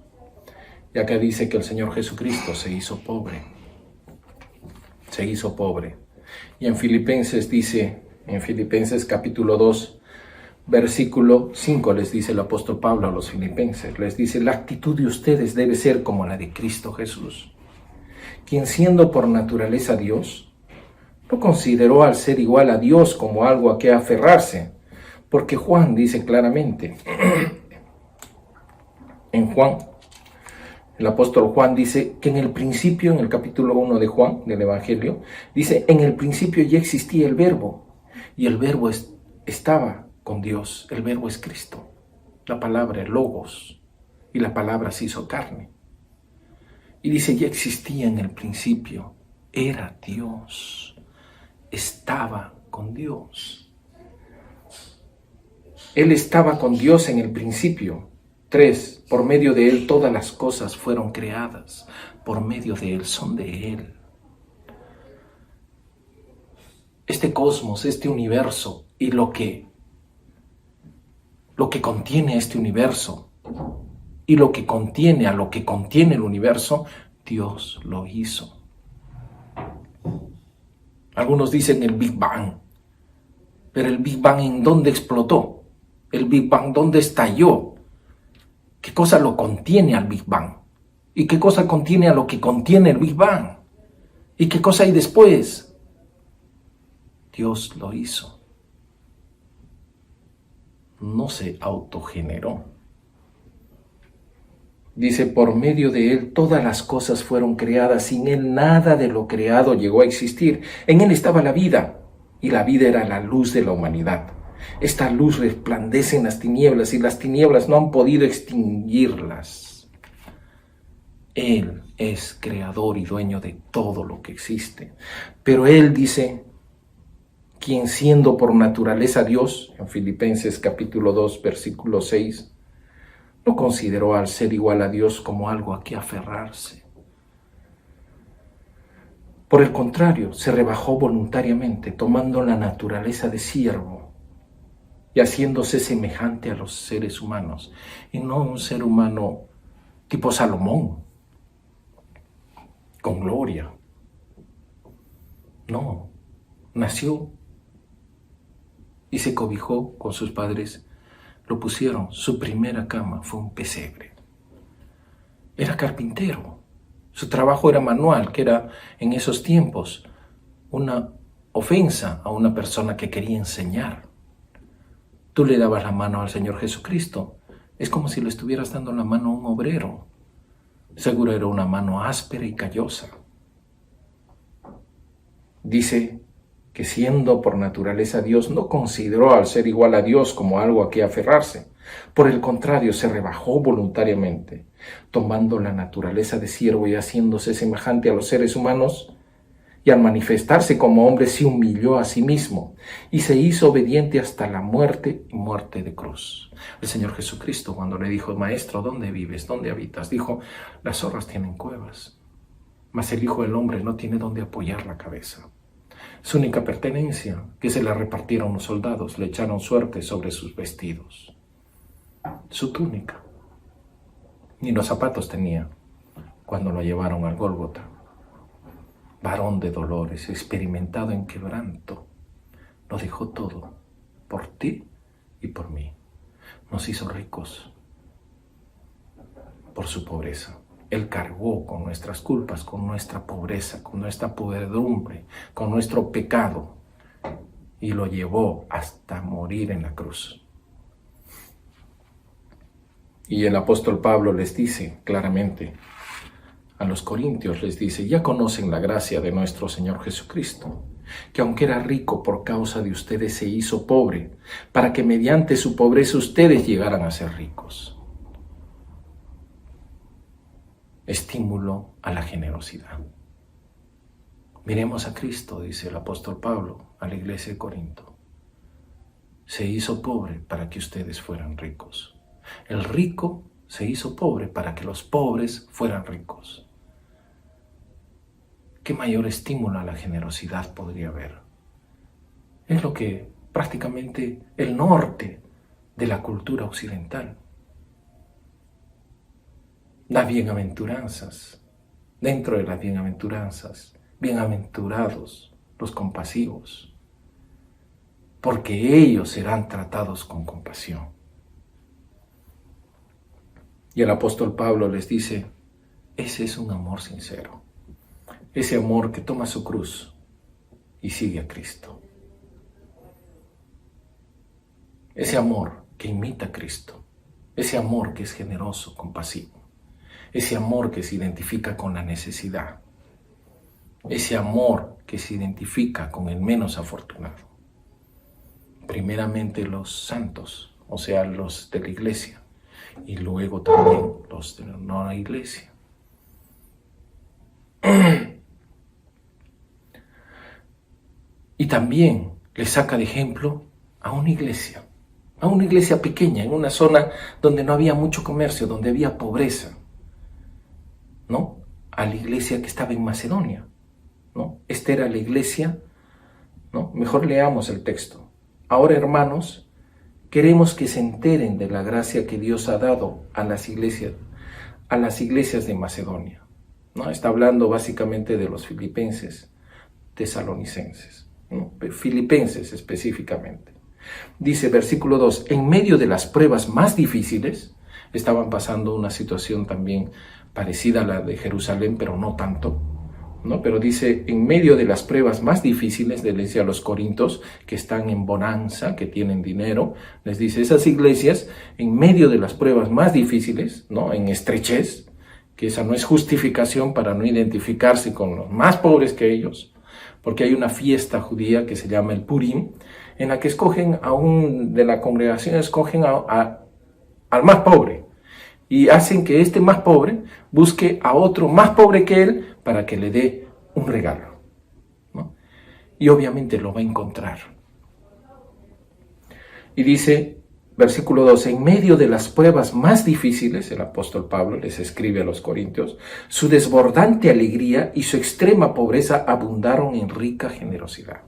Y acá dice que el Señor Jesucristo se hizo pobre. Se hizo pobre. Y en Filipenses dice, en Filipenses capítulo 2, versículo 5, les dice el apóstol Pablo a los filipenses, les dice: la actitud de ustedes debe ser como la de Cristo Jesús, quien siendo por naturaleza Dios, no consideró al ser igual a Dios como algo a que aferrarse, porque Juan dice claramente, en Juan, el apóstol Juan dice que en el principio, en el capítulo 1 de Juan, del Evangelio, dice: en el principio ya existía el verbo, y el verbo estaba con Dios, el verbo es Cristo, la palabra Logos, y la palabra se hizo carne. Y dice: ya existía en el principio, era Dios, estaba con Dios. Él estaba con Dios en el principio. 3. Por medio de Él todas las cosas fueron creadas, por medio de Él son de Él. Este cosmos, este universo y lo que contiene este universo y lo que contiene a lo que contiene el universo, Dios lo hizo. Algunos dicen el Big Bang, pero el Big Bang, ¿en dónde explotó? El Big Bang, ¿dónde estalló? ¿Qué cosa lo contiene al Big Bang? ¿Y qué cosa contiene a lo que contiene el Big Bang? ¿Y qué cosa hay después? Dios lo hizo. No se autogeneró. Dice: por medio de Él todas las cosas fueron creadas, sin Él nada de lo creado llegó a existir. En Él estaba la vida, y la vida era la luz de la humanidad. Esta luz resplandece en las tinieblas, y las tinieblas no han podido extinguirlas. Él es creador y dueño de todo lo que existe. Pero Él dice, quien siendo por naturaleza Dios, en Filipenses capítulo 2, versículo 6, no consideró al ser igual a Dios como algo a que aferrarse. Por el contrario, se rebajó voluntariamente, tomando la naturaleza de siervo y haciéndose semejante a los seres humanos, y no un ser humano tipo Salomón, con gloria. No, nació y se cobijó con sus padres. Lo pusieron, su primera cama fue un pesebre. Era carpintero. Su trabajo era manual, que era en esos tiempos una ofensa a una persona que quería enseñar. Tú le dabas la mano al Señor Jesucristo. Es como si le estuvieras dando la mano a un obrero. Seguro era una mano áspera y callosa. Dice que siendo por naturaleza Dios, no consideró al ser igual a Dios como algo a que aferrarse. Por el contrario, se rebajó voluntariamente, tomando la naturaleza de siervo y haciéndose semejante a los seres humanos, y al manifestarse como hombre se humilló a sí mismo y se hizo obediente hasta la muerte y muerte de cruz. El Señor Jesucristo, cuando le dijo: Maestro, ¿dónde vives? ¿Dónde habitas? Dijo: las zorras tienen cuevas, mas el Hijo del Hombre no tiene dónde apoyar la cabeza. Su única pertenencia, que se la repartieron los soldados, le echaron suerte sobre sus vestidos. Su túnica. Ni los zapatos tenía cuando lo llevaron al Gólgota. Varón de dolores, experimentado en quebranto, lo dejó todo por ti y por mí. Nos hizo ricos por su pobreza. Él cargó con nuestras culpas, con nuestra pobreza, con nuestra podredumbre, con nuestro pecado, y lo llevó hasta morir en la cruz. Y el apóstol Pablo les dice claramente a los corintios, les dice: ya conocen la gracia de nuestro Señor Jesucristo, que aunque era rico, por causa de ustedes se hizo pobre, para que mediante su pobreza ustedes llegaran a ser ricos. Estímulo a la generosidad. Miremos a Cristo, dice el apóstol Pablo a la iglesia de Corinto. Se hizo pobre para que ustedes fueran ricos. El rico se hizo pobre para que los pobres fueran ricos. ¿Qué mayor estímulo a la generosidad podría haber? Es lo que prácticamente el norte de la cultura occidental. Las bienaventuranzas. Dentro de las bienaventuranzas, bienaventurados los compasivos, porque ellos serán tratados con compasión. Y el apóstol Pablo les dice: ese es un amor sincero, ese amor que toma su cruz y sigue a Cristo, ese amor que imita a Cristo, ese amor que es generoso, compasivo, ese amor que se identifica con la necesidad, ese amor que se identifica con el menos afortunado. Primeramente los santos, o sea, los de la iglesia, y luego también los de la no iglesia. Y también le saca de ejemplo a una iglesia pequeña, en una zona donde no había mucho comercio, donde había pobreza, ¿no? A la iglesia que estaba en Macedonia, ¿no? Esta era la iglesia, ¿no? Mejor leamos el texto. Ahora, hermanos, queremos que se enteren de la gracia que Dios ha dado a las iglesias de Macedonia, ¿no? Está hablando básicamente de los filipenses, tesalonicenses, ¿no? Filipenses específicamente. Dice, versículo 2, en medio de las pruebas más difíciles, estaban pasando una situación también parecida a la de Jerusalén, pero no tanto, ¿no? Pero dice, en medio de las pruebas más difíciles, les dice a los corintios que están en bonanza, que tienen dinero, les dice, esas iglesias, en medio de las pruebas más difíciles, ¿no? En estrechez, que esa no es justificación para no identificarse con los más pobres que ellos, porque hay una fiesta judía que se llama el Purim, en la que escogen de la congregación, escogen al más pobre, y hacen que este más pobre busque a otro más pobre que él para que le dé un regalo, ¿no? Y obviamente lo va a encontrar. Y dice, Versículo 12, en medio de las pruebas más difíciles, el apóstol Pablo les escribe a los corintios, su desbordante alegría y su extrema pobreza abundaron en rica generosidad.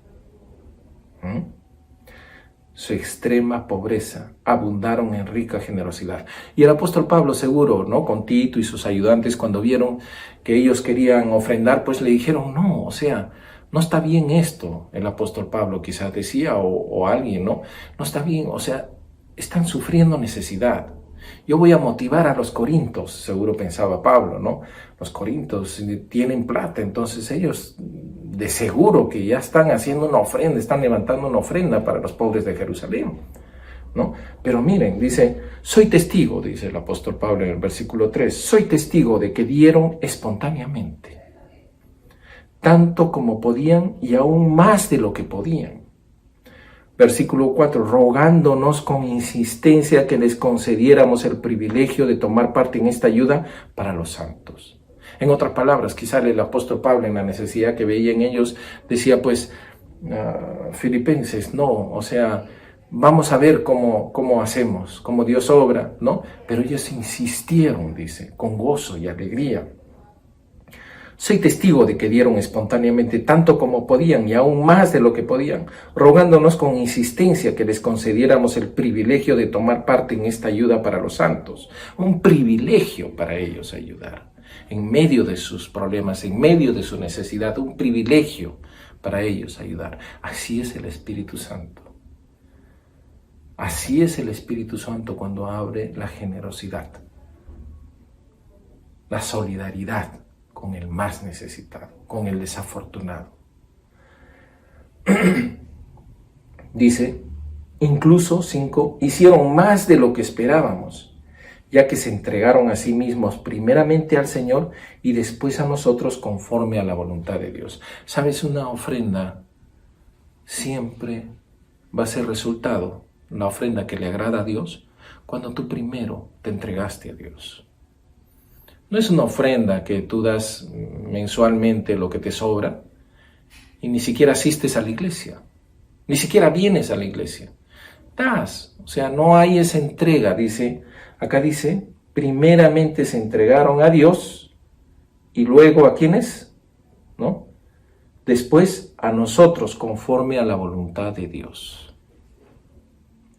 Su extrema pobreza abundaron en rica generosidad. Y el apóstol Pablo seguro, ¿no? Con Tito y sus ayudantes, cuando vieron que ellos querían ofrendar, pues le dijeron, no, o sea, no está bien esto. El apóstol Pablo quizás decía, o alguien, ¿no? No está bien, o sea, están sufriendo necesidad. Yo voy a motivar a los corintios, seguro pensaba Pablo, ¿no? Los corintios tienen plata, entonces ellos de seguro que ya están haciendo una ofrenda, están levantando una ofrenda para los pobres de Jerusalén, ¿no? Pero miren, dice, soy testigo, dice el apóstol Pablo en el versículo 3, soy testigo de que dieron espontáneamente, tanto como podían y aún más de lo que podían. Versículo 4, rogándonos con insistencia que les concediéramos el privilegio de tomar parte en esta ayuda para los santos. En otras palabras, quizá el apóstol Pablo, en la necesidad que veía en ellos, decía pues, filipenses, no, o sea, vamos a ver cómo hacemos, cómo Dios obra, ¿no? Pero ellos insistieron, dice, con gozo y alegría. Soy testigo de que dieron espontáneamente tanto como podían y aún más de lo que podían, rogándonos con insistencia que les concediéramos el privilegio de tomar parte en esta ayuda para los santos. Un privilegio para ellos ayudar, en medio de sus problemas, en medio de su necesidad, un privilegio para ellos ayudar. Así es el Espíritu Santo. Así es el Espíritu Santo cuando abre la generosidad, la solidaridad con el más necesitado, con el desafortunado. Dice, incluso 5, hicieron más de lo que esperábamos, ya que se entregaron a sí mismos primeramente al Señor y después a nosotros conforme a la voluntad de Dios. ¿Sabes? Una ofrenda siempre va a ser resultado, la ofrenda que le agrada a Dios, cuando tú primero te entregaste a Dios. No es una ofrenda que tú das mensualmente lo que te sobra y ni siquiera asistes a la iglesia, ni siquiera vienes a la iglesia. Das, o sea, no hay esa entrega, acá dice, primeramente se entregaron a Dios y luego ¿a quiénes? ¿No? Después a nosotros conforme a la voluntad de Dios.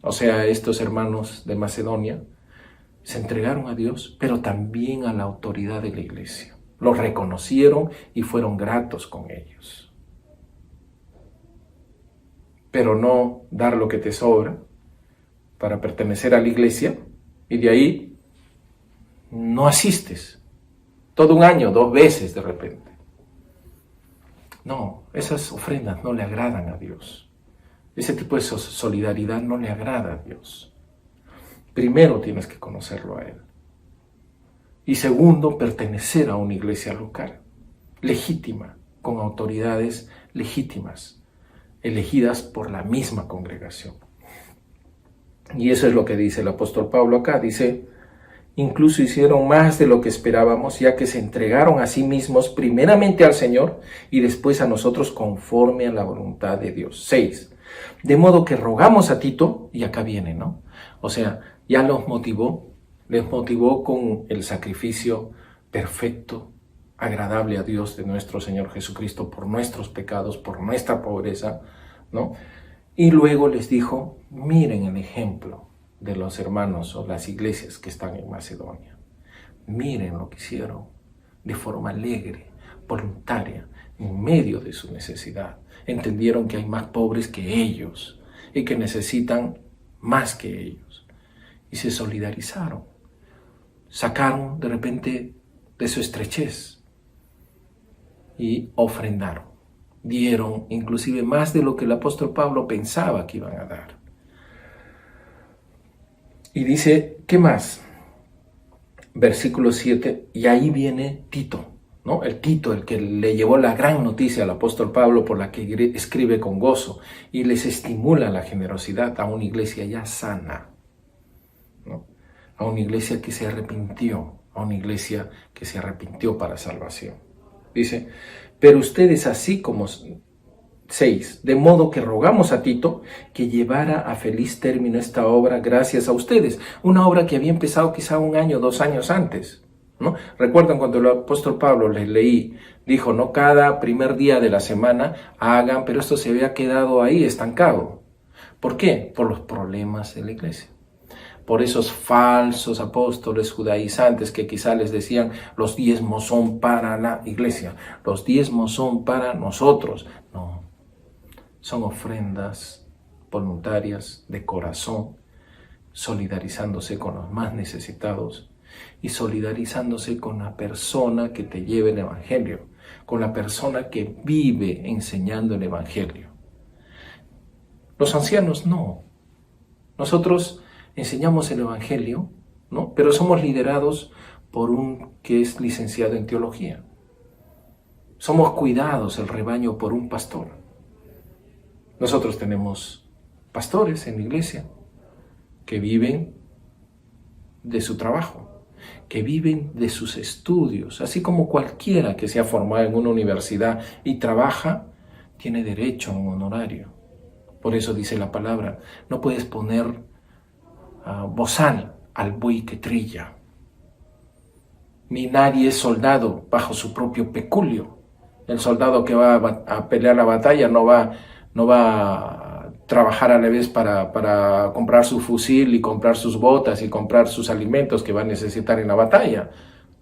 O sea, estos hermanos de Macedonia se entregaron a Dios, pero también a la autoridad de la iglesia. Los reconocieron y fueron gratos con ellos. Pero no dar lo que te sobra para pertenecer a la iglesia y de ahí no asistes. Todo un año, 2 veces de repente. No, esas ofrendas no le agradan a Dios. Ese tipo de solidaridad no le agrada a Dios. Primero tienes que conocerlo a Él. Y segundo, pertenecer a una iglesia local, legítima, con autoridades legítimas, elegidas por la misma congregación. Y eso es lo que dice el apóstol Pablo acá. Dice, incluso hicieron más de lo que esperábamos, ya que se entregaron a sí mismos primeramente al Señor y después a nosotros conforme a la voluntad de Dios. 6. De modo que rogamos a Tito, y acá viene, ¿no? O sea, ya les motivó con el sacrificio perfecto, agradable a Dios de nuestro Señor Jesucristo por nuestros pecados, por nuestra pobreza, ¿no? Y luego les dijo, miren el ejemplo de los hermanos o las iglesias que están en Macedonia. Miren lo que hicieron de forma alegre, voluntaria, en medio de su necesidad. Entendieron que hay más pobres que ellos y que necesitan más que ellos. Y se solidarizaron, sacaron de repente de su estrechez y ofrendaron, dieron inclusive más de lo que el apóstol Pablo pensaba que iban a dar. Y dice, ¿qué más? Versículo 7, y ahí viene Tito, ¿no? El Tito, el que le llevó la gran noticia al apóstol Pablo, por la que escribe con gozo y les estimula la generosidad a una iglesia ya sana, ¿no? A una iglesia que se arrepintió, a una iglesia que se arrepintió para salvación. Dice, pero ustedes así como 6. De modo que rogamos a Tito que llevara a feliz término esta obra gracias a ustedes. Una obra que había empezado quizá 1 año, 2 años antes, ¿no? Recuerdan cuando el apóstol Pablo les leí, dijo, no cada primer día de la semana hagan, pero esto se había quedado ahí estancado. ¿Por qué? Por los problemas de la iglesia. Por esos falsos apóstoles judaizantes que quizá les decían, los diezmos son para la iglesia, los diezmos son para nosotros. No, son ofrendas voluntarias de corazón, solidarizándose con los más necesitados y solidarizándose con la persona que te lleva el evangelio, con la persona que vive enseñando el evangelio. Los ancianos no. Nosotros enseñamos el evangelio, ¿no? Pero somos liderados por un que es licenciado en teología. Somos cuidados, el rebaño, por un pastor. Nosotros tenemos pastores en la iglesia que viven de su trabajo, que viven de sus estudios, así como cualquiera que se ha formado en una universidad y trabaja, tiene derecho a un honorario. Por eso dice la palabra, no puedes poner bozal al buey que trilla. Ni nadie es soldado bajo su propio peculio. El soldado que va a pelear la batalla no va a trabajar a la vez para comprar su fusil y comprar sus botas y comprar sus alimentos que va a necesitar en la batalla,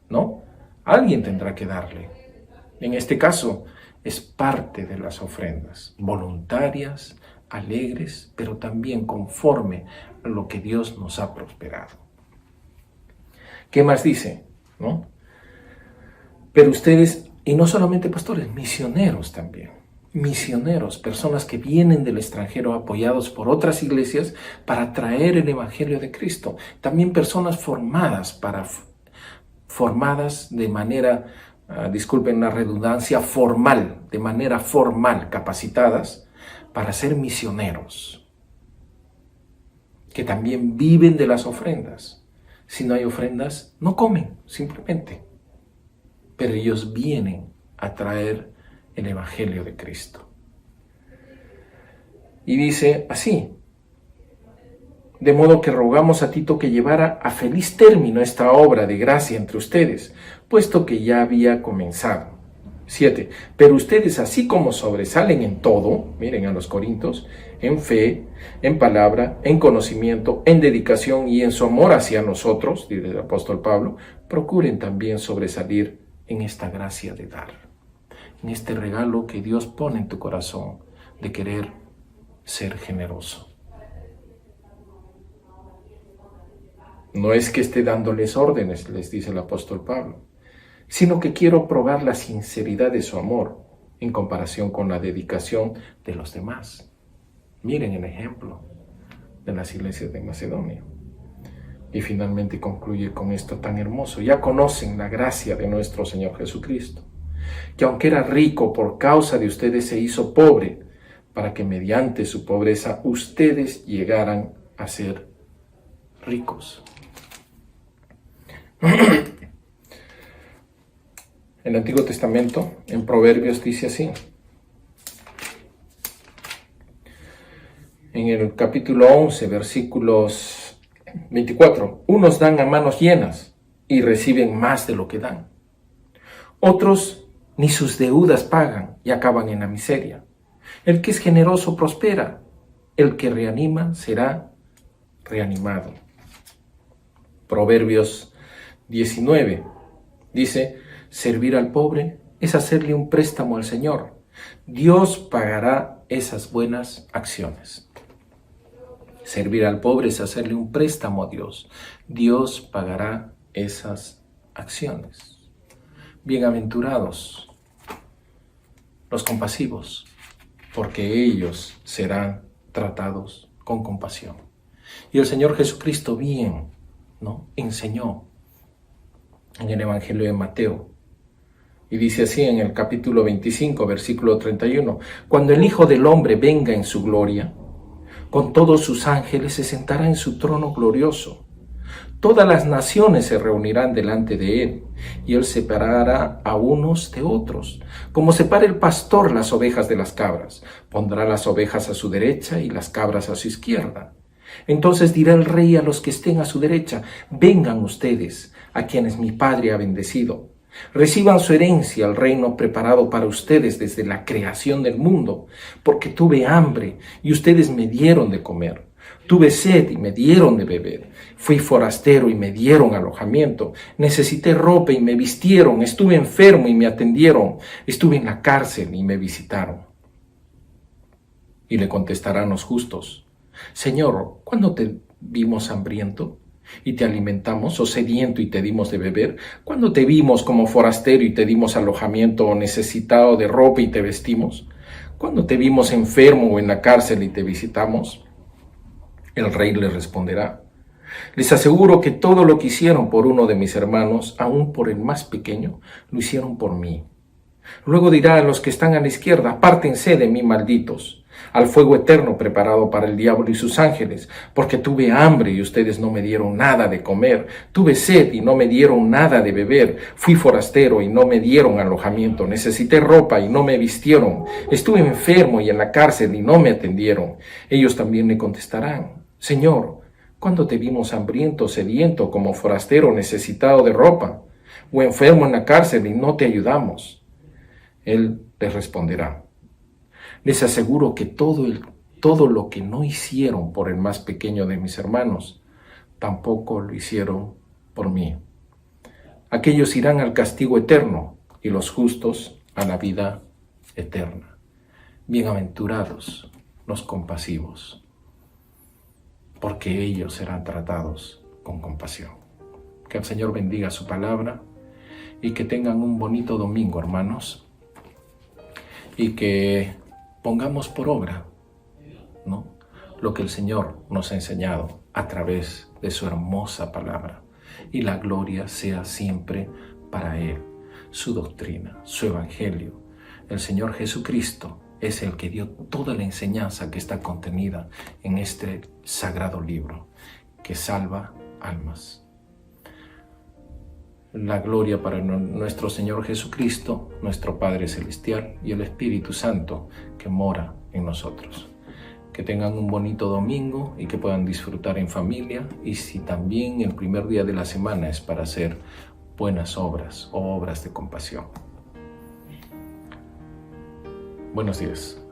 ¿no? Alguien tendrá que darle. En este caso, es parte de las ofrendas voluntarias, alegres, pero también conforme a lo que Dios nos ha prosperado. ¿Qué más dice? ¿No? Pero ustedes, y no solamente pastores, misioneros también. Misioneros, personas que vienen del extranjero apoyados por otras iglesias para traer el evangelio de Cristo. También personas formadas de manera, disculpen la redundancia, formal, de manera formal, capacitadas para ser misioneros, que también viven de las ofrendas. Si no hay ofrendas, no comen, simplemente. Pero ellos vienen a traer el evangelio de Cristo. Y dice así, de modo que rogamos a Tito que llevara a feliz término esta obra de gracia entre ustedes, puesto que ya había comenzado. 7. Pero ustedes, así como sobresalen en todo, miren a los Corintios, en fe, en palabra, en conocimiento, en dedicación y en su amor hacia nosotros, dice el apóstol Pablo, procuren también sobresalir en esta gracia de dar, en este regalo que Dios pone en tu corazón de querer ser generoso. No es que esté dándoles órdenes, les dice el apóstol Pablo, sino que quiero probar la sinceridad de su amor en comparación con la dedicación de los demás. Miren el ejemplo de las iglesias de Macedonia. Y finalmente concluye con esto tan hermoso. Ya conocen la gracia de nuestro Señor Jesucristo, que aunque era rico, por causa de ustedes se hizo pobre, para que mediante su pobreza ustedes llegaran a ser ricos. El Antiguo Testamento, en Proverbios, dice así. En el capítulo 11, versículos 24. Unos dan a manos llenas y reciben más de lo que dan. Otros ni sus deudas pagan y acaban en la miseria. El que es generoso prospera. El que reanima será reanimado. Proverbios 19 dice, servir al pobre es hacerle un préstamo al Señor. Dios pagará esas buenas acciones. Servir al pobre es hacerle un préstamo a Dios. Dios pagará esas acciones. Bienaventurados los compasivos, porque ellos serán tratados con compasión. Y el Señor Jesucristo bien, ¿no?, enseñó en el Evangelio de Mateo. Y dice así en el capítulo 25, versículo 31, cuando el Hijo del Hombre venga en su gloria, con todos sus ángeles se sentará en su trono glorioso. Todas las naciones se reunirán delante de él, y él separará a unos de otros, como separa el pastor las ovejas de las cabras. Pondrá las ovejas a su derecha y las cabras a su izquierda. Entonces dirá el rey a los que estén a su derecha: vengan ustedes, a quienes mi Padre ha bendecido. Reciban su herencia, el reino preparado para ustedes desde la creación del mundo, porque tuve hambre y ustedes me dieron de comer. Tuve sed y me dieron de beber. Fui forastero y me dieron alojamiento. Necesité ropa y me vistieron. Estuve enfermo y me atendieron. Estuve en la cárcel y me visitaron. Y le contestarán los justos: Señor, ¿cuándo te vimos hambriento y te alimentamos, o sediento y te dimos de beber? ¿Cuándo te vimos como forastero y te dimos alojamiento, o necesitado de ropa y te vestimos? ¿Cuándo te vimos enfermo o en la cárcel y te visitamos? El rey le responderá: les aseguro que todo lo que hicieron por uno de mis hermanos, aun por el más pequeño, lo hicieron por mí. Luego dirá a los que están a la izquierda: apártense de mí, malditos, al fuego eterno preparado para el diablo y sus ángeles, porque tuve hambre y ustedes no me dieron nada de comer, tuve sed y no me dieron nada de beber, fui forastero y no me dieron alojamiento, necesité ropa y no me vistieron, estuve enfermo y en la cárcel y no me atendieron. Ellos también le contestarán: Señor, ¿cuándo te vimos hambriento, sediento, como forastero, necesitado de ropa, o enfermo en la cárcel y no te ayudamos? Él les responderá: les aseguro que todo lo que no hicieron por el más pequeño de mis hermanos, tampoco lo hicieron por mí. Aquellos irán al castigo eterno y los justos a la vida eterna. Bienaventurados los compasivos, porque ellos serán tratados con compasión. Que el Señor bendiga su palabra y que tengan un bonito domingo, hermanos, y que pongamos por obra, ¿no?, lo que el Señor nos ha enseñado a través de su hermosa palabra, y la gloria sea siempre para Él, su doctrina, su evangelio. El Señor Jesucristo es el que dio toda la enseñanza que está contenida en este sagrado libro que salva almas. La gloria para nuestro Señor Jesucristo, nuestro Padre Celestial, y el Espíritu Santo que mora en nosotros. Que tengan un bonito domingo y que puedan disfrutar en familia, y si también el primer día de la semana es para hacer buenas obras o obras de compasión. Buenos días.